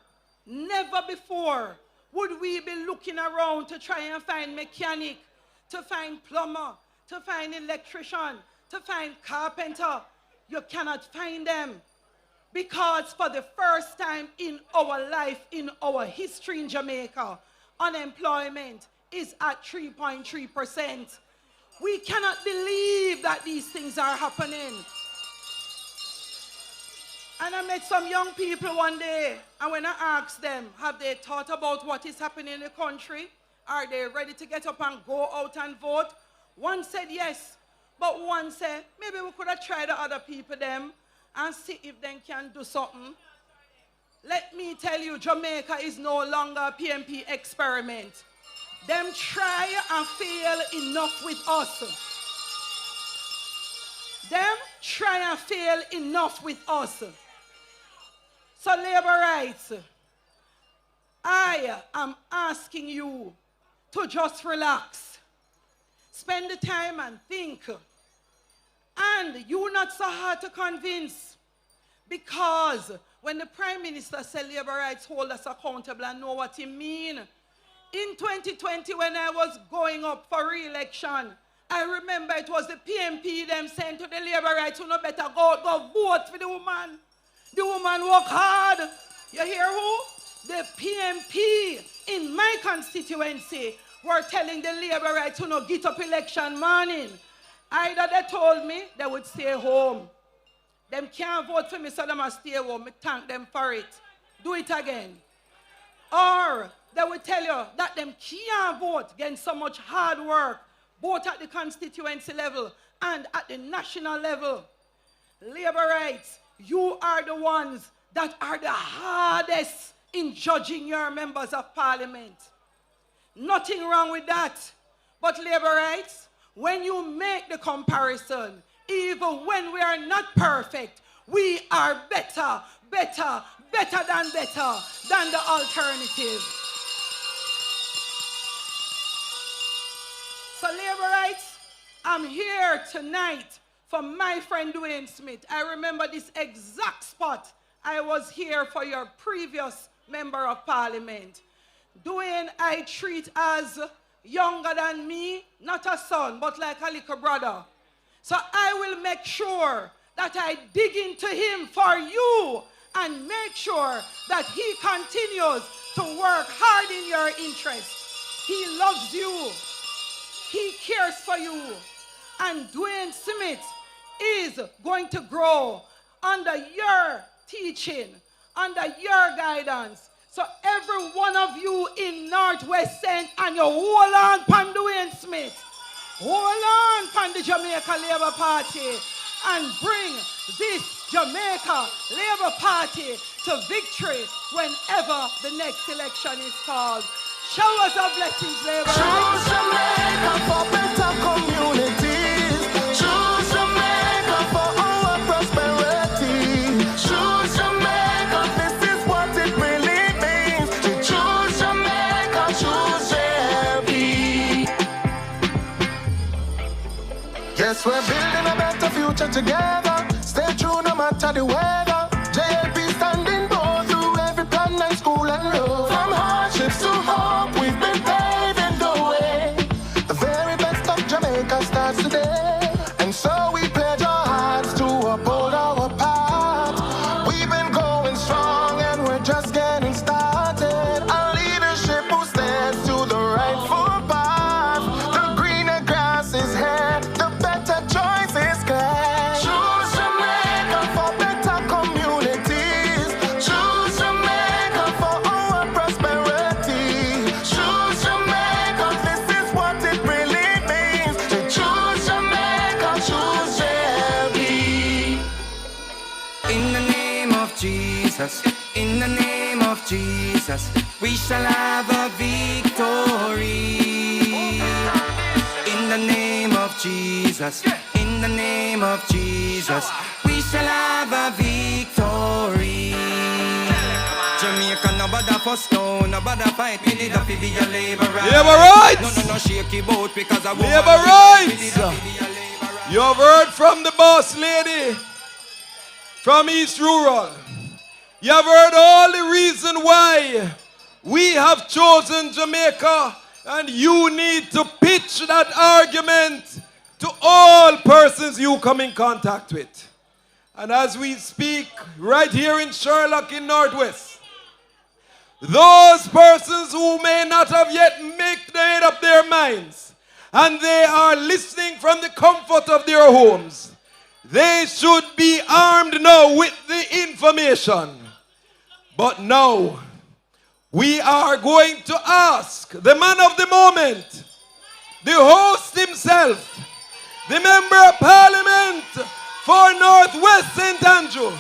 would we be looking around to try and find mechanic, to find plumber, to find electrician, to find carpenter. You cannot find them. Because for the first time in our life, in our history in Jamaica, unemployment is at 3.3%. We cannot believe that these things are happening. And I met some young people one day, and when I asked them, have they thought about what is happening in the country? Are they ready to get up and go out and vote? One said yes, but one said, maybe we could have tried the other people them and see if they can do something. Let me tell you, Jamaica is no longer a PMP experiment. Them try and fail enough with us. Them try and fail enough with us. So labor rights, I am asking you to just relax. Spend the time and think. And you're not so hard to convince. Because when the Prime Minister said labor rights hold us accountable and know what he mean. In 2020 when I was going up for re-election, I remember it was the PMP them saying to the labor rights, you no better go vote for the woman. The woman work hard. You hear who? The PMP in my constituency were telling the labor rights to no get up election morning. Either they told me they would stay home. Them can't vote for me, so they must stay home. I thank them for it. Do it again. Or they would tell you that them can't vote against so much hard work, both at the constituency level and at the national level. Labor rights, you are the ones that are the hardest in judging your members of parliament. Nothing wrong with that. But labor rights, when you make the comparison, even when we are not perfect, we are better than the alternative. So labor rights, I'm here tonight for my friend Dwayne Smith. I remember this exact spot. I was here for your previous member of parliament. Dwayne, I treat as younger than me, not a son, but like a little brother. So I will make sure that I dig into him for you and make sure that he continues to work hard in your interest. He loves you. He cares for you. And Dwayne Smith is going to grow under your teaching, under your guidance. So every one of you in Northwest St. and you hold on pan Dwayne Smith. Hold on pan the Jamaica Labour Party and bring this Jamaica Labour Party to victory whenever the next election is called. Showers of blessings, Labour. Choose Jamaica for better communities. Choose Jamaica for our prosperity. Choose Jamaica, this is what it really means. To choose Jamaica, choose JLP. Yes, we're building a better future together. Stay true no matter the weather. JLP standing bold through every plan and school and road. From hardships to hope, we've been paving the way. The very best of Jamaica starts today. And so we pledge our hearts to uphold our path. We've been going strong and we're just getting started. Our leadership who stands to the rightful path. The greener grass is here, the better choice is clear. Choose Jamaica for better communities. Choose Jamaica for our prosperity. Choose Jamaica, this is what it really means. To choose Jamaica, choose JLP. In the name of Jesus, in the name of Jesus, we shall have a victory. In the name of Jesus, in the name of Jesus, we shall have a victory. Jamaica, nobody fuss no, nobody fight. We need a be a labor right. Labor rights! No, shaky boat because I want Labor rights! You have heard from the boss lady from East Rural. You have heard all the reason why we have chosen Jamaica, and you need to pitch that argument to all persons you come in contact with. And as we speak right here in Sherlock in Northwest, those persons who may not have yet made up their minds, and they are listening from the comfort of their homes, they should be armed now with the information. But now, we are going to ask the man of the moment, the host himself, the member of parliament for Northwest St. Andrew.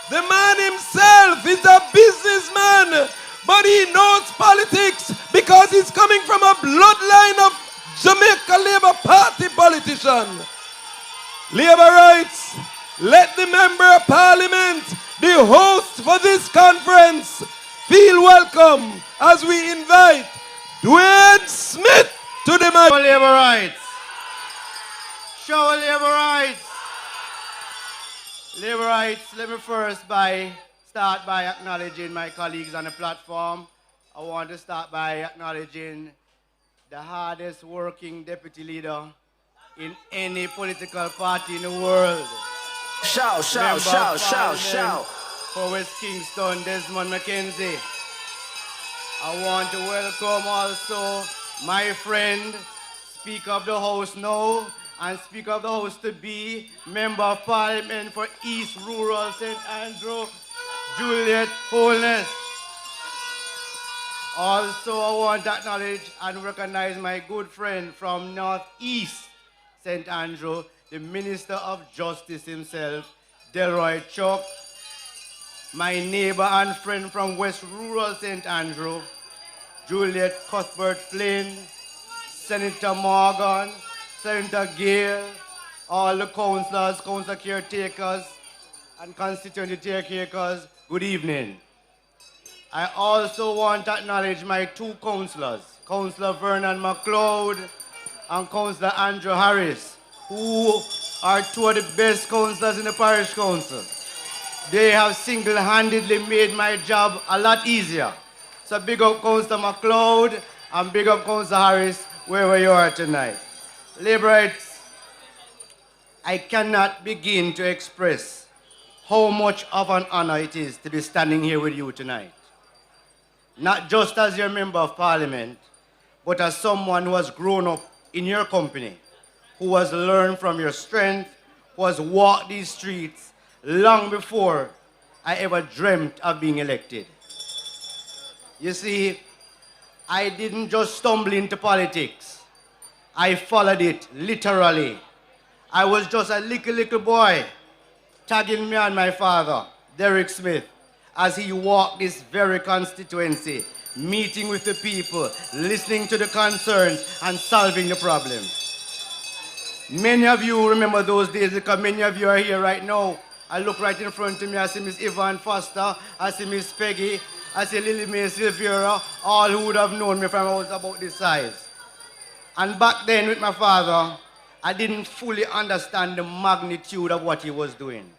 The man himself is a businessman, but he knows politics because he's coming from a bloodline of Jamaica Labour Party politician. Labour rights, let the member of parliament, the host for this conference, feel welcome as we invite Dwayne Smith to the mic. Show labor rights. Show labor rights. Labor rights, let me first start by acknowledging my colleagues on the platform. I want to start by acknowledging the hardest working deputy leader in any political party in the world. Shout, shout, Member shout, of shout, Parliament shout. for West Kingston, Desmond McKenzie. I want to welcome also my friend, Speaker of the House now, and Speaker of the House to be, Member of Parliament for East Rural St. Andrew, Juliet Holness. Also, I want to acknowledge and recognize my good friend from Northeast St. Andrew, the Minister of Justice himself, Delroy Chuck, my neighbor and friend from West Rural St. Andrew, Juliet Cuthbert Flynn, Senator Morgan, Senator Gale, all the councillors, council caretakers, and constituency caretakers, good evening. I also want to acknowledge my two councillors, Councillor Vernon McLeod and Councillor Andrew Harris, who are two of the best councillors in the parish council. They have single-handedly made my job a lot easier. So big up Councillor McLeod and big up Councillor Harris, wherever you are tonight. Laborites, I cannot begin to express how much of an honor it is to be standing here with you tonight. Not just as your member of parliament, but as someone who has grown up in your company, who has learned from your strength, who has walked these streets long before I ever dreamt of being elected. You see, I didn't just stumble into politics. I followed it literally. I was just a little boy, tagging me and my father, Derek Smith, as he walked this very constituency, meeting with the people, listening to the concerns, and solving the problems. Many of you remember those days because many of you are here right now. I look right in front of me, I see Miss Yvonne Foster, I see Miss Peggy, I see Lily Mae Silvera, all who would have known me from I was about this size. And back then with my father, I didn't fully understand the magnitude of what he was doing.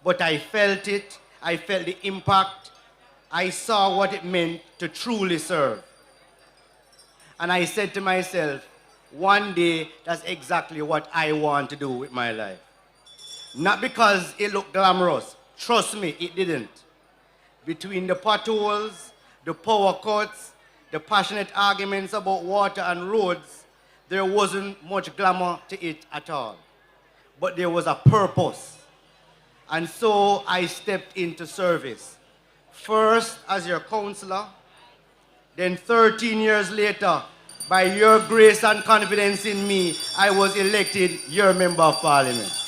But I felt it, I felt the impact, I saw what it meant to truly serve. And I said to myself, one day, that's exactly what I want to do with my life. Not because it looked glamorous. Trust me, it didn't. Between the potholes, the power cuts, the passionate arguments about water and roads, there wasn't much glamour to it at all. But there was a purpose. And so I stepped into service. First as your councillor, then 13 years later, by your grace and confidence in me, I was elected your member of parliament.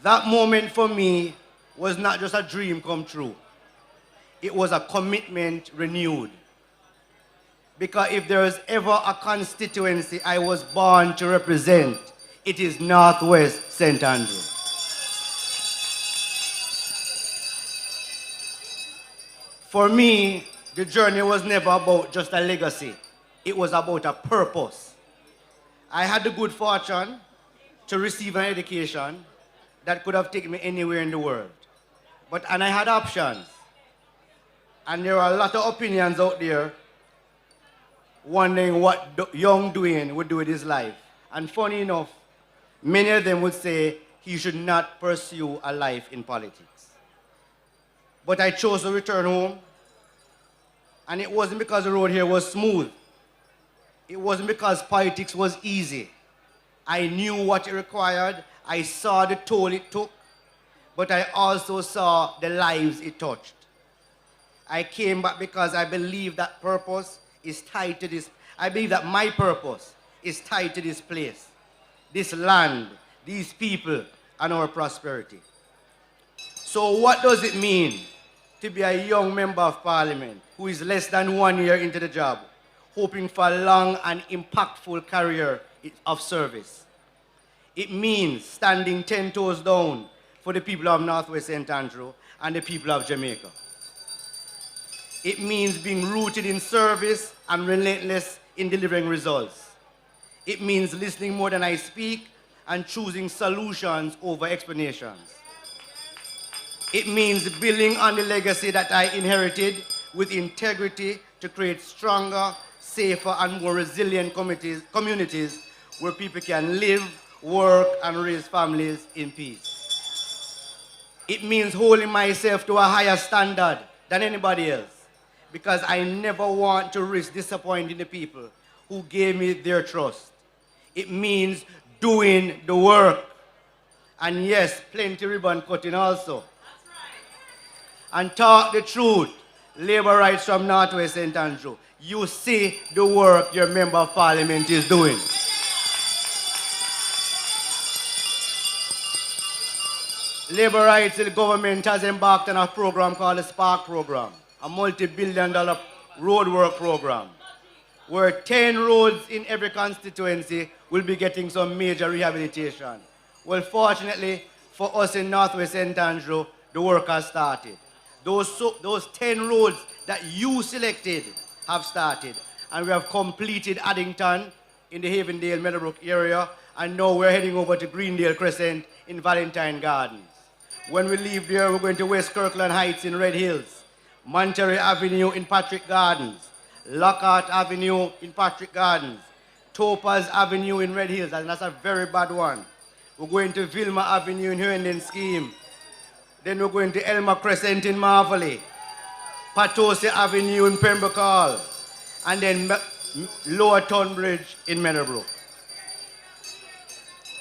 That moment for me was not just a dream come true. It was a commitment renewed. Because if there is ever a constituency I was born to represent, it is Northwest St. Andrew. For me, the journey was never about just a legacy. It was about a purpose. I had the good fortune to receive an education that could have taken me anywhere in the world. And I had options. And there are a lot of opinions out there wondering what young Dwayne would do with his life. And funny enough, many of them would say he should not pursue a life in politics. But I chose to return home. And it wasn't because the road here was smooth. It wasn't because politics was easy. I knew what it required. I saw the toll it took. But I also saw the lives it touched. I came back because I believe that purpose is tied to this. I believe that my purpose is tied to this place, this land, these people, and our prosperity. So what does it mean to be a young member of parliament who is less than 1 year into the job, hoping for a long and impactful career of service? It means standing 10 toes down for the people of Northwest St. Andrew and the people of Jamaica. It means being rooted in service and relentless in delivering results. It means listening more than I speak and choosing solutions over explanations. It means building on the legacy that I inherited with integrity to create stronger, safer, and more resilient communities where people can live, work, and raise families in peace. It means holding myself to a higher standard than anybody else, because I never want to risk disappointing the people who gave me their trust. It means doing the work. And yes, plenty ribbon cutting also. That's right. And talk the truth. Labor rights from Northwest St. Andrew. You see the work your member of parliament is doing. Labor rights, the government has embarked on a program called the Spark program, a multi-billion-dollar road work program, where 10 roads in every constituency will be getting some major rehabilitation. Well, fortunately for us in Northwest St. Andrew, the work has started. Those 10 roads that you selected have started. And we have completed Addington in the Havendale, Meadowbrook area, and now we're heading over to Greendale Crescent in Valentine Gardens. When we leave there, we're going to West Kirkland Heights in Red Hills, Monterey Avenue in Patrick Gardens, Lockhart Avenue in Patrick Gardens, Topaz Avenue in Red Hills, and that's a very bad one. We're going to Vilma Avenue in Herndon Scheme. Then we're going to Elma Crescent in Marvelly, Patosi Avenue in Pembroke Hall, and then Lower Tunbridge in Meadowbrook.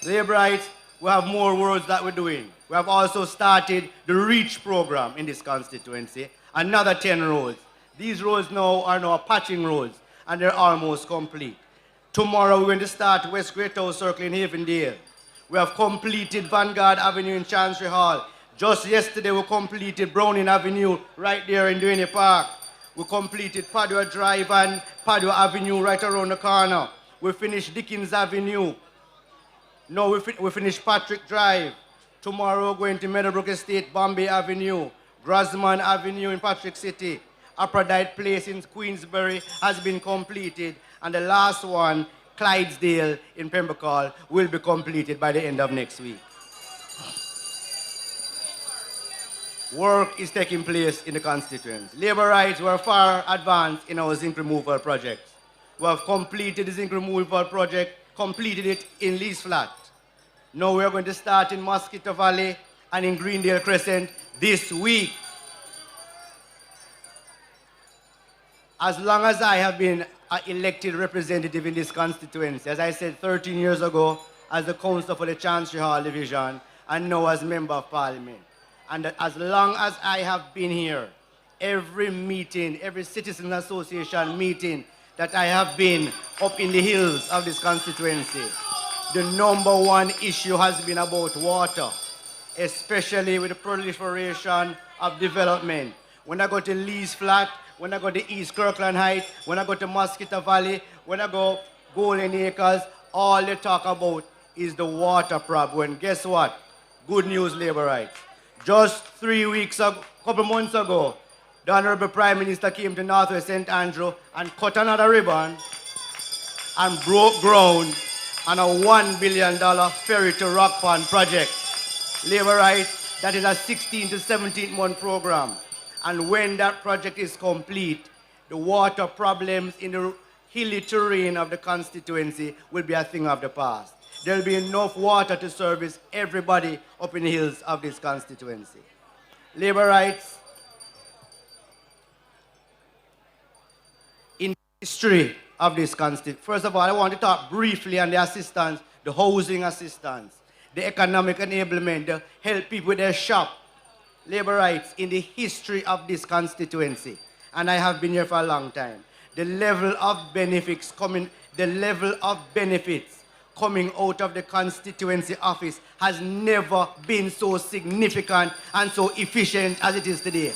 Labourites, we have more roads that we're doing. We have also started the REACH program in this constituency, another 10 roads. These roads now are patching roads, and they're almost complete. Tomorrow we're going to start West Great House Circle in Havendale. We have completed Vanguard Avenue in Chancery Hall. Just yesterday we completed Browning Avenue right there in Duane Park. We completed Padua Drive and Padua Avenue right around the corner. We finished Dickens Avenue. Now we finished Patrick Drive. Tomorrow we're going to Meadowbrook Estate, Bombay Avenue, Grosman Avenue in Patrick City. Aphrodite Place in Queensbury has been completed. And the last one, Clydesdale in Pembroke Hall, will be completed by the end of next week. Work is taking place in the constituency. Labourites were far advanced in our zinc removal projects. We have completed the zinc removal project, completed it in Lee's Flat. Now we are going to start in Mosquito Valley and in Greendale Crescent this week. As long as I have been an elected representative in this constituency, as I said 13 years ago, as the councillor for the Chancery Hall Division, and now as Member of Parliament. And as long as I have been here, every meeting, every citizen association meeting that I have been up in the hills of this constituency, the #1 issue has been about water, especially with the proliferation of development. When I go to Lee's Flat, when I go to East Kirkland Heights, when I go to Mosquito Valley, when I go Golden Acres, all they talk about is the water problem. And guess what? Good news, Labourites. Just 3 weeks ago, couple months ago, the Honorable Prime Minister came to Northwest St. Andrew and cut another ribbon and broke ground on a $1 billion ferry to Rock Pond project. Labourites, that is a 16 to 17 month program. And when that project is complete, the water problems in the hilly terrain of the constituency will be a thing of the past. There will be enough water to service everybody up in the hills of this constituency. Labourites, in the history of this constituency, first of all, I want to talk briefly on the assistance, the housing assistance, the economic enablement, the help people with their shop. Labourites, in the history of this constituency, and I have been here for a long time, the level of benefits coming out of the constituency office has never been so significant and so efficient as it is today.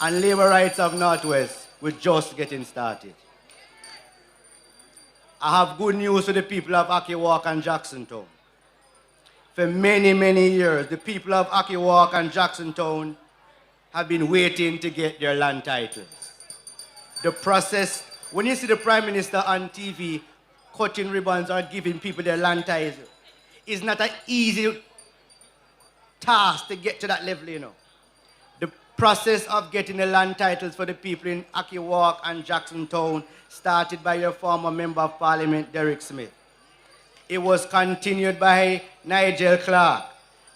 And Labourites of Northwest, we're just getting started. I have good news for the people of Akiwalk and Jacksontown. For many, many years, the people of Akiwalk and Jacksontown have been waiting to get their land titles. The process, when you see the Prime Minister on TV cutting ribbons or giving people their land titles, it's not an easy task to get to that level, you know. The process of getting the land titles for the people in Akiwalk and Jacksontown started by your former Member of Parliament, Derek Smith. It was continued by Nigel Clark.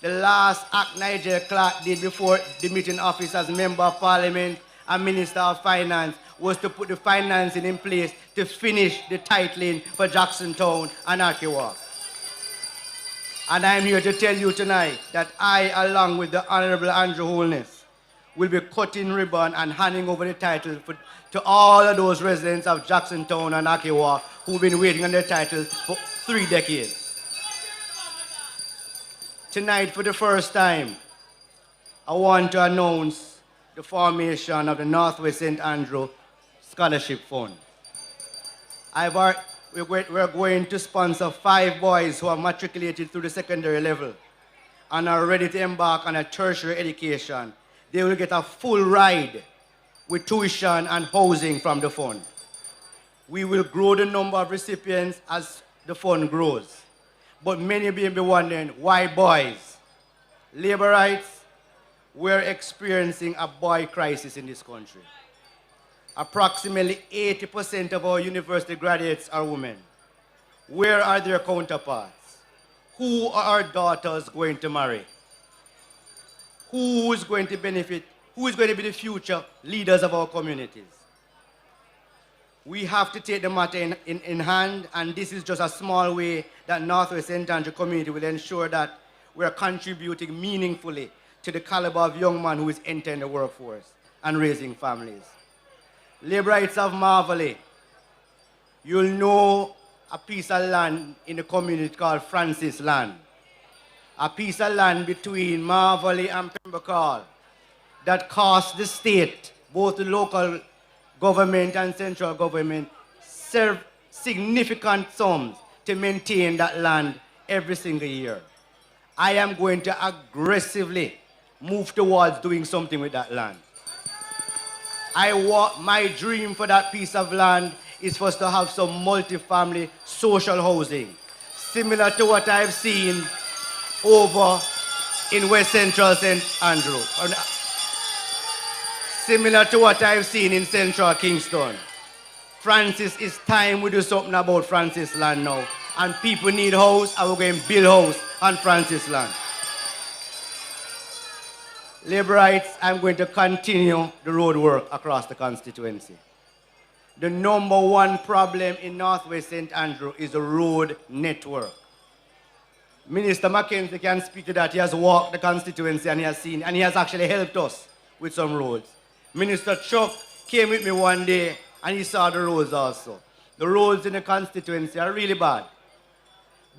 The last act Nigel Clark did before the meeting office as Member of Parliament and Minister of Finance was to put the financing in place to finish the titling for Jacksontown and Akiwalk. And I'm here to tell you tonight that I, along with the Honorable Andrew Holness, will be cutting ribbon and handing over the title to all of those residents of Jacksontown and Akiwalk who've been waiting on their titles for 3 decades. Tonight, for the first time, I want to announce the the formation of the Northwest St. Andrew Scholarship Fund. We're going to sponsor 5 boys who are matriculated through the secondary level and are ready to embark on a tertiary education. They will get a full ride with tuition and housing from the fund. We will grow the number of recipients as the fund grows. But many may be wondering, why boys? Labor rights, we're experiencing a boy crisis in this country. Approximately 80% of our university graduates are women. Where are their counterparts? Who are our daughters going to marry? Who is going to benefit? Who is going to be the future leaders of our communities? We have to take the matter in hand, and this is just a small way that Northwest St. Andrew community will ensure that we're contributing meaningfully to the caliber of young man who is entering the workforce and raising families. Labor rights of Marvelly. You'll know a piece of land in the community called Francis Land. A piece of land between Marvelly and Pembroke that cost the state, both the local government and central government, serve significant sums to maintain that land every single year. I am going to aggressively move towards doing something with that land. My dream for that piece of land is for us to have some multi-family social housing, similar to what I've seen over in West Central St. Andrew, similar to what I've seen in Central Kingston. Francis, it's time we do something about Francis Land now. And people need house, and we're going to build house on Francis Land. Labor rights, I'm going to continue the road work across the constituency. The number one problem in Northwest St. Andrew is the road network. Minister Mackenzie can speak to that. He has walked the constituency and he has seen, and he has actually helped us with some roads. Minister Chuck came with me one day and he saw the roads also. The roads in the constituency are really bad.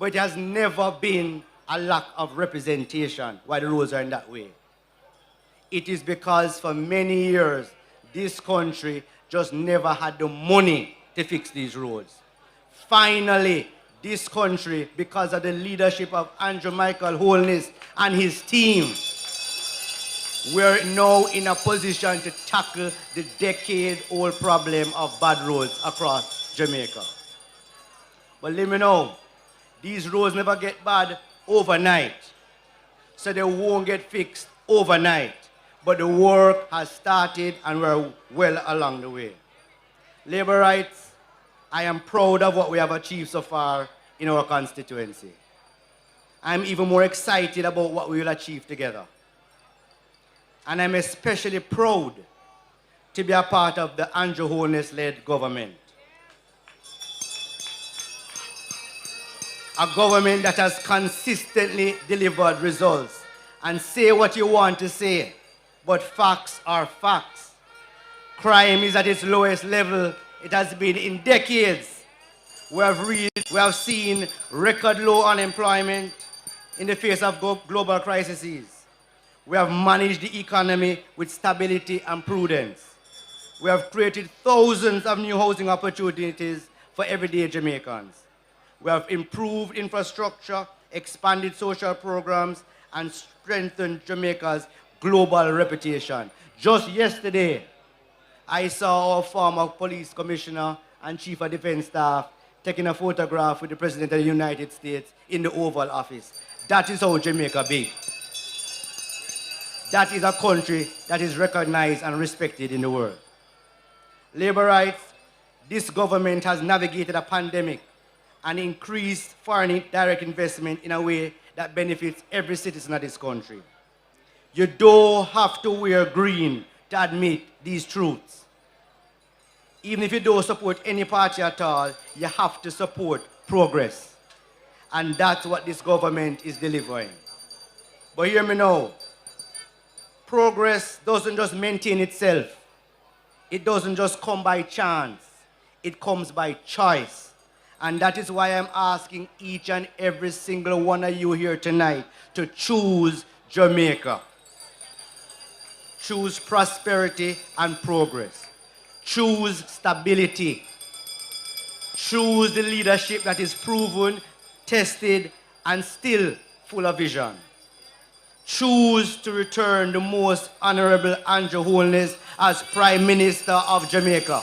But it has never been a lack of representation why the roads are in that way. It is because for many years, this country just never had the money to fix these roads. Finally, this country, because of the leadership of Andrew Michael Holness and his team, we're now in a position to tackle the decade-old problem of bad roads across Jamaica. But let me know, these roads never get bad overnight, so they won't get fixed overnight. But the work has started and we're well along the way. Labor rights, I am proud of what we have achieved so far in our constituency. I'm even more excited about what we will achieve together. And I'm especially proud to be a part of the Andrew Holness-led government. A government that has consistently delivered results. And say what you want to say, but facts are facts. Crime is at its lowest level it has been in decades. We have seen record low unemployment in the face of global crises. We have managed the economy with stability and prudence. We have created thousands of new housing opportunities for everyday Jamaicans. We have improved infrastructure, expanded social programs, and strengthened Jamaica's global reputation. Just yesterday, I saw our former police commissioner and chief of defense staff taking a photograph with the President of the United States in the Oval Office. That is how Jamaica big. That is a country that is recognized and respected in the world. Labor rights, this government has navigated a pandemic and increased foreign direct investment in a way that benefits every citizen of this country. You don't have to wear green to admit these truths. Even if you don't support any party at all, you have to support progress. And that's what this government is delivering. But hear me now. Progress doesn't just maintain itself. It doesn't just come by chance. It comes by choice. And that is why I'm asking each and every single one of you here tonight to choose Jamaica. choose prosperity and progress. Choose stability. Choose the leadership that is proven, tested, and still full of vision. Choose to return the most honorable Andrew Holness as Prime Minister of Jamaica.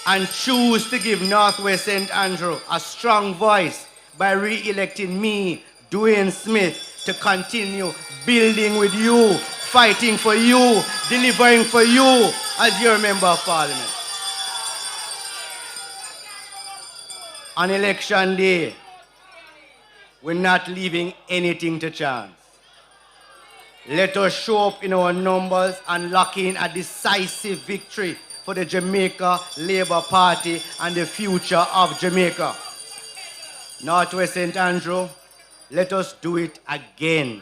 And choose to give Northwest St. Andrew a strong voice by re-electing me, Dwayne Smith, to continue building with you, fighting for you, delivering for you as your Member of Parliament. On election day, we're not leaving anything to chance. Let us show up in our numbers and lock in a decisive victory for the Jamaica Labour Party and the future of Jamaica. Northwest St. Andrew, let us do it again.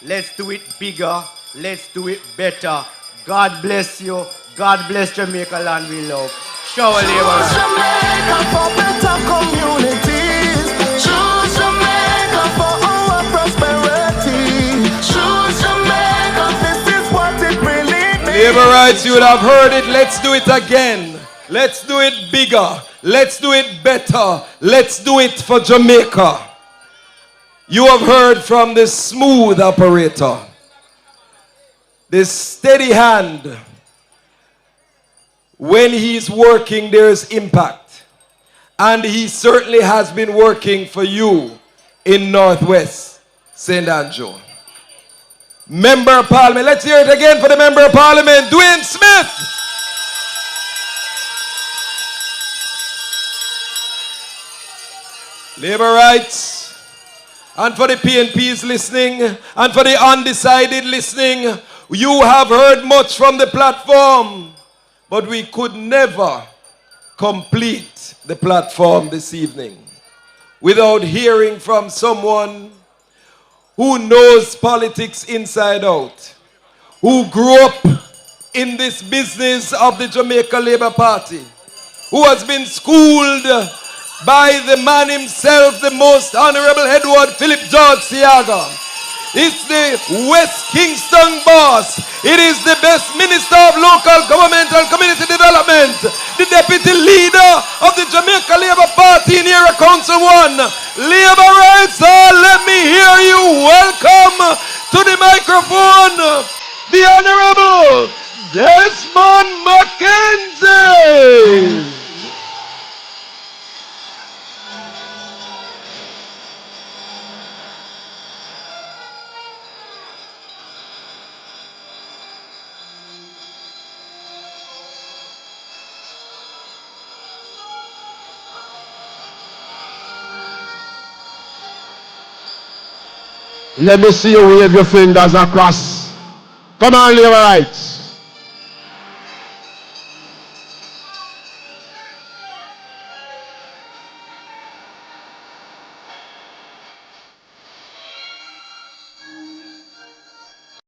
Let's do it bigger. Let's do it better. God bless you. God bless Jamaica land we love. Shower Labour. Choose Jamaica for better communities. Choose Jamaica for our prosperity. Choose Jamaica, this is what it really means. Labour rights, you would have heard it. Let's do it again. Let's do it bigger. Let's do it better. Let's do it for Jamaica. You have heard from the smooth operator, the steady hand. When he's working, there's impact. And he certainly has been working for you in Northwest St. Andrew. Member of Parliament, let's hear it again for the Member of Parliament, Dwayne Smith. Labour rights. And for the PNPs listening, and for the undecided listening, you have heard much from the platform, but we could never complete the platform this evening without hearing from someone who knows politics inside out, who grew up in this business of the Jamaica Labour Party, who has been schooled by the man himself, the most honorable Edward Philip George Siaga. It's the West Kingston boss. It is the best minister of local government and community development, the deputy leader of the Jamaica Labour Party in Area Council 1. Labour rights, let me hear you. Welcome to the microphone, the Honorable Desmond Mackenzie. Let me see you wave your fingers across. Come on, Labour rights.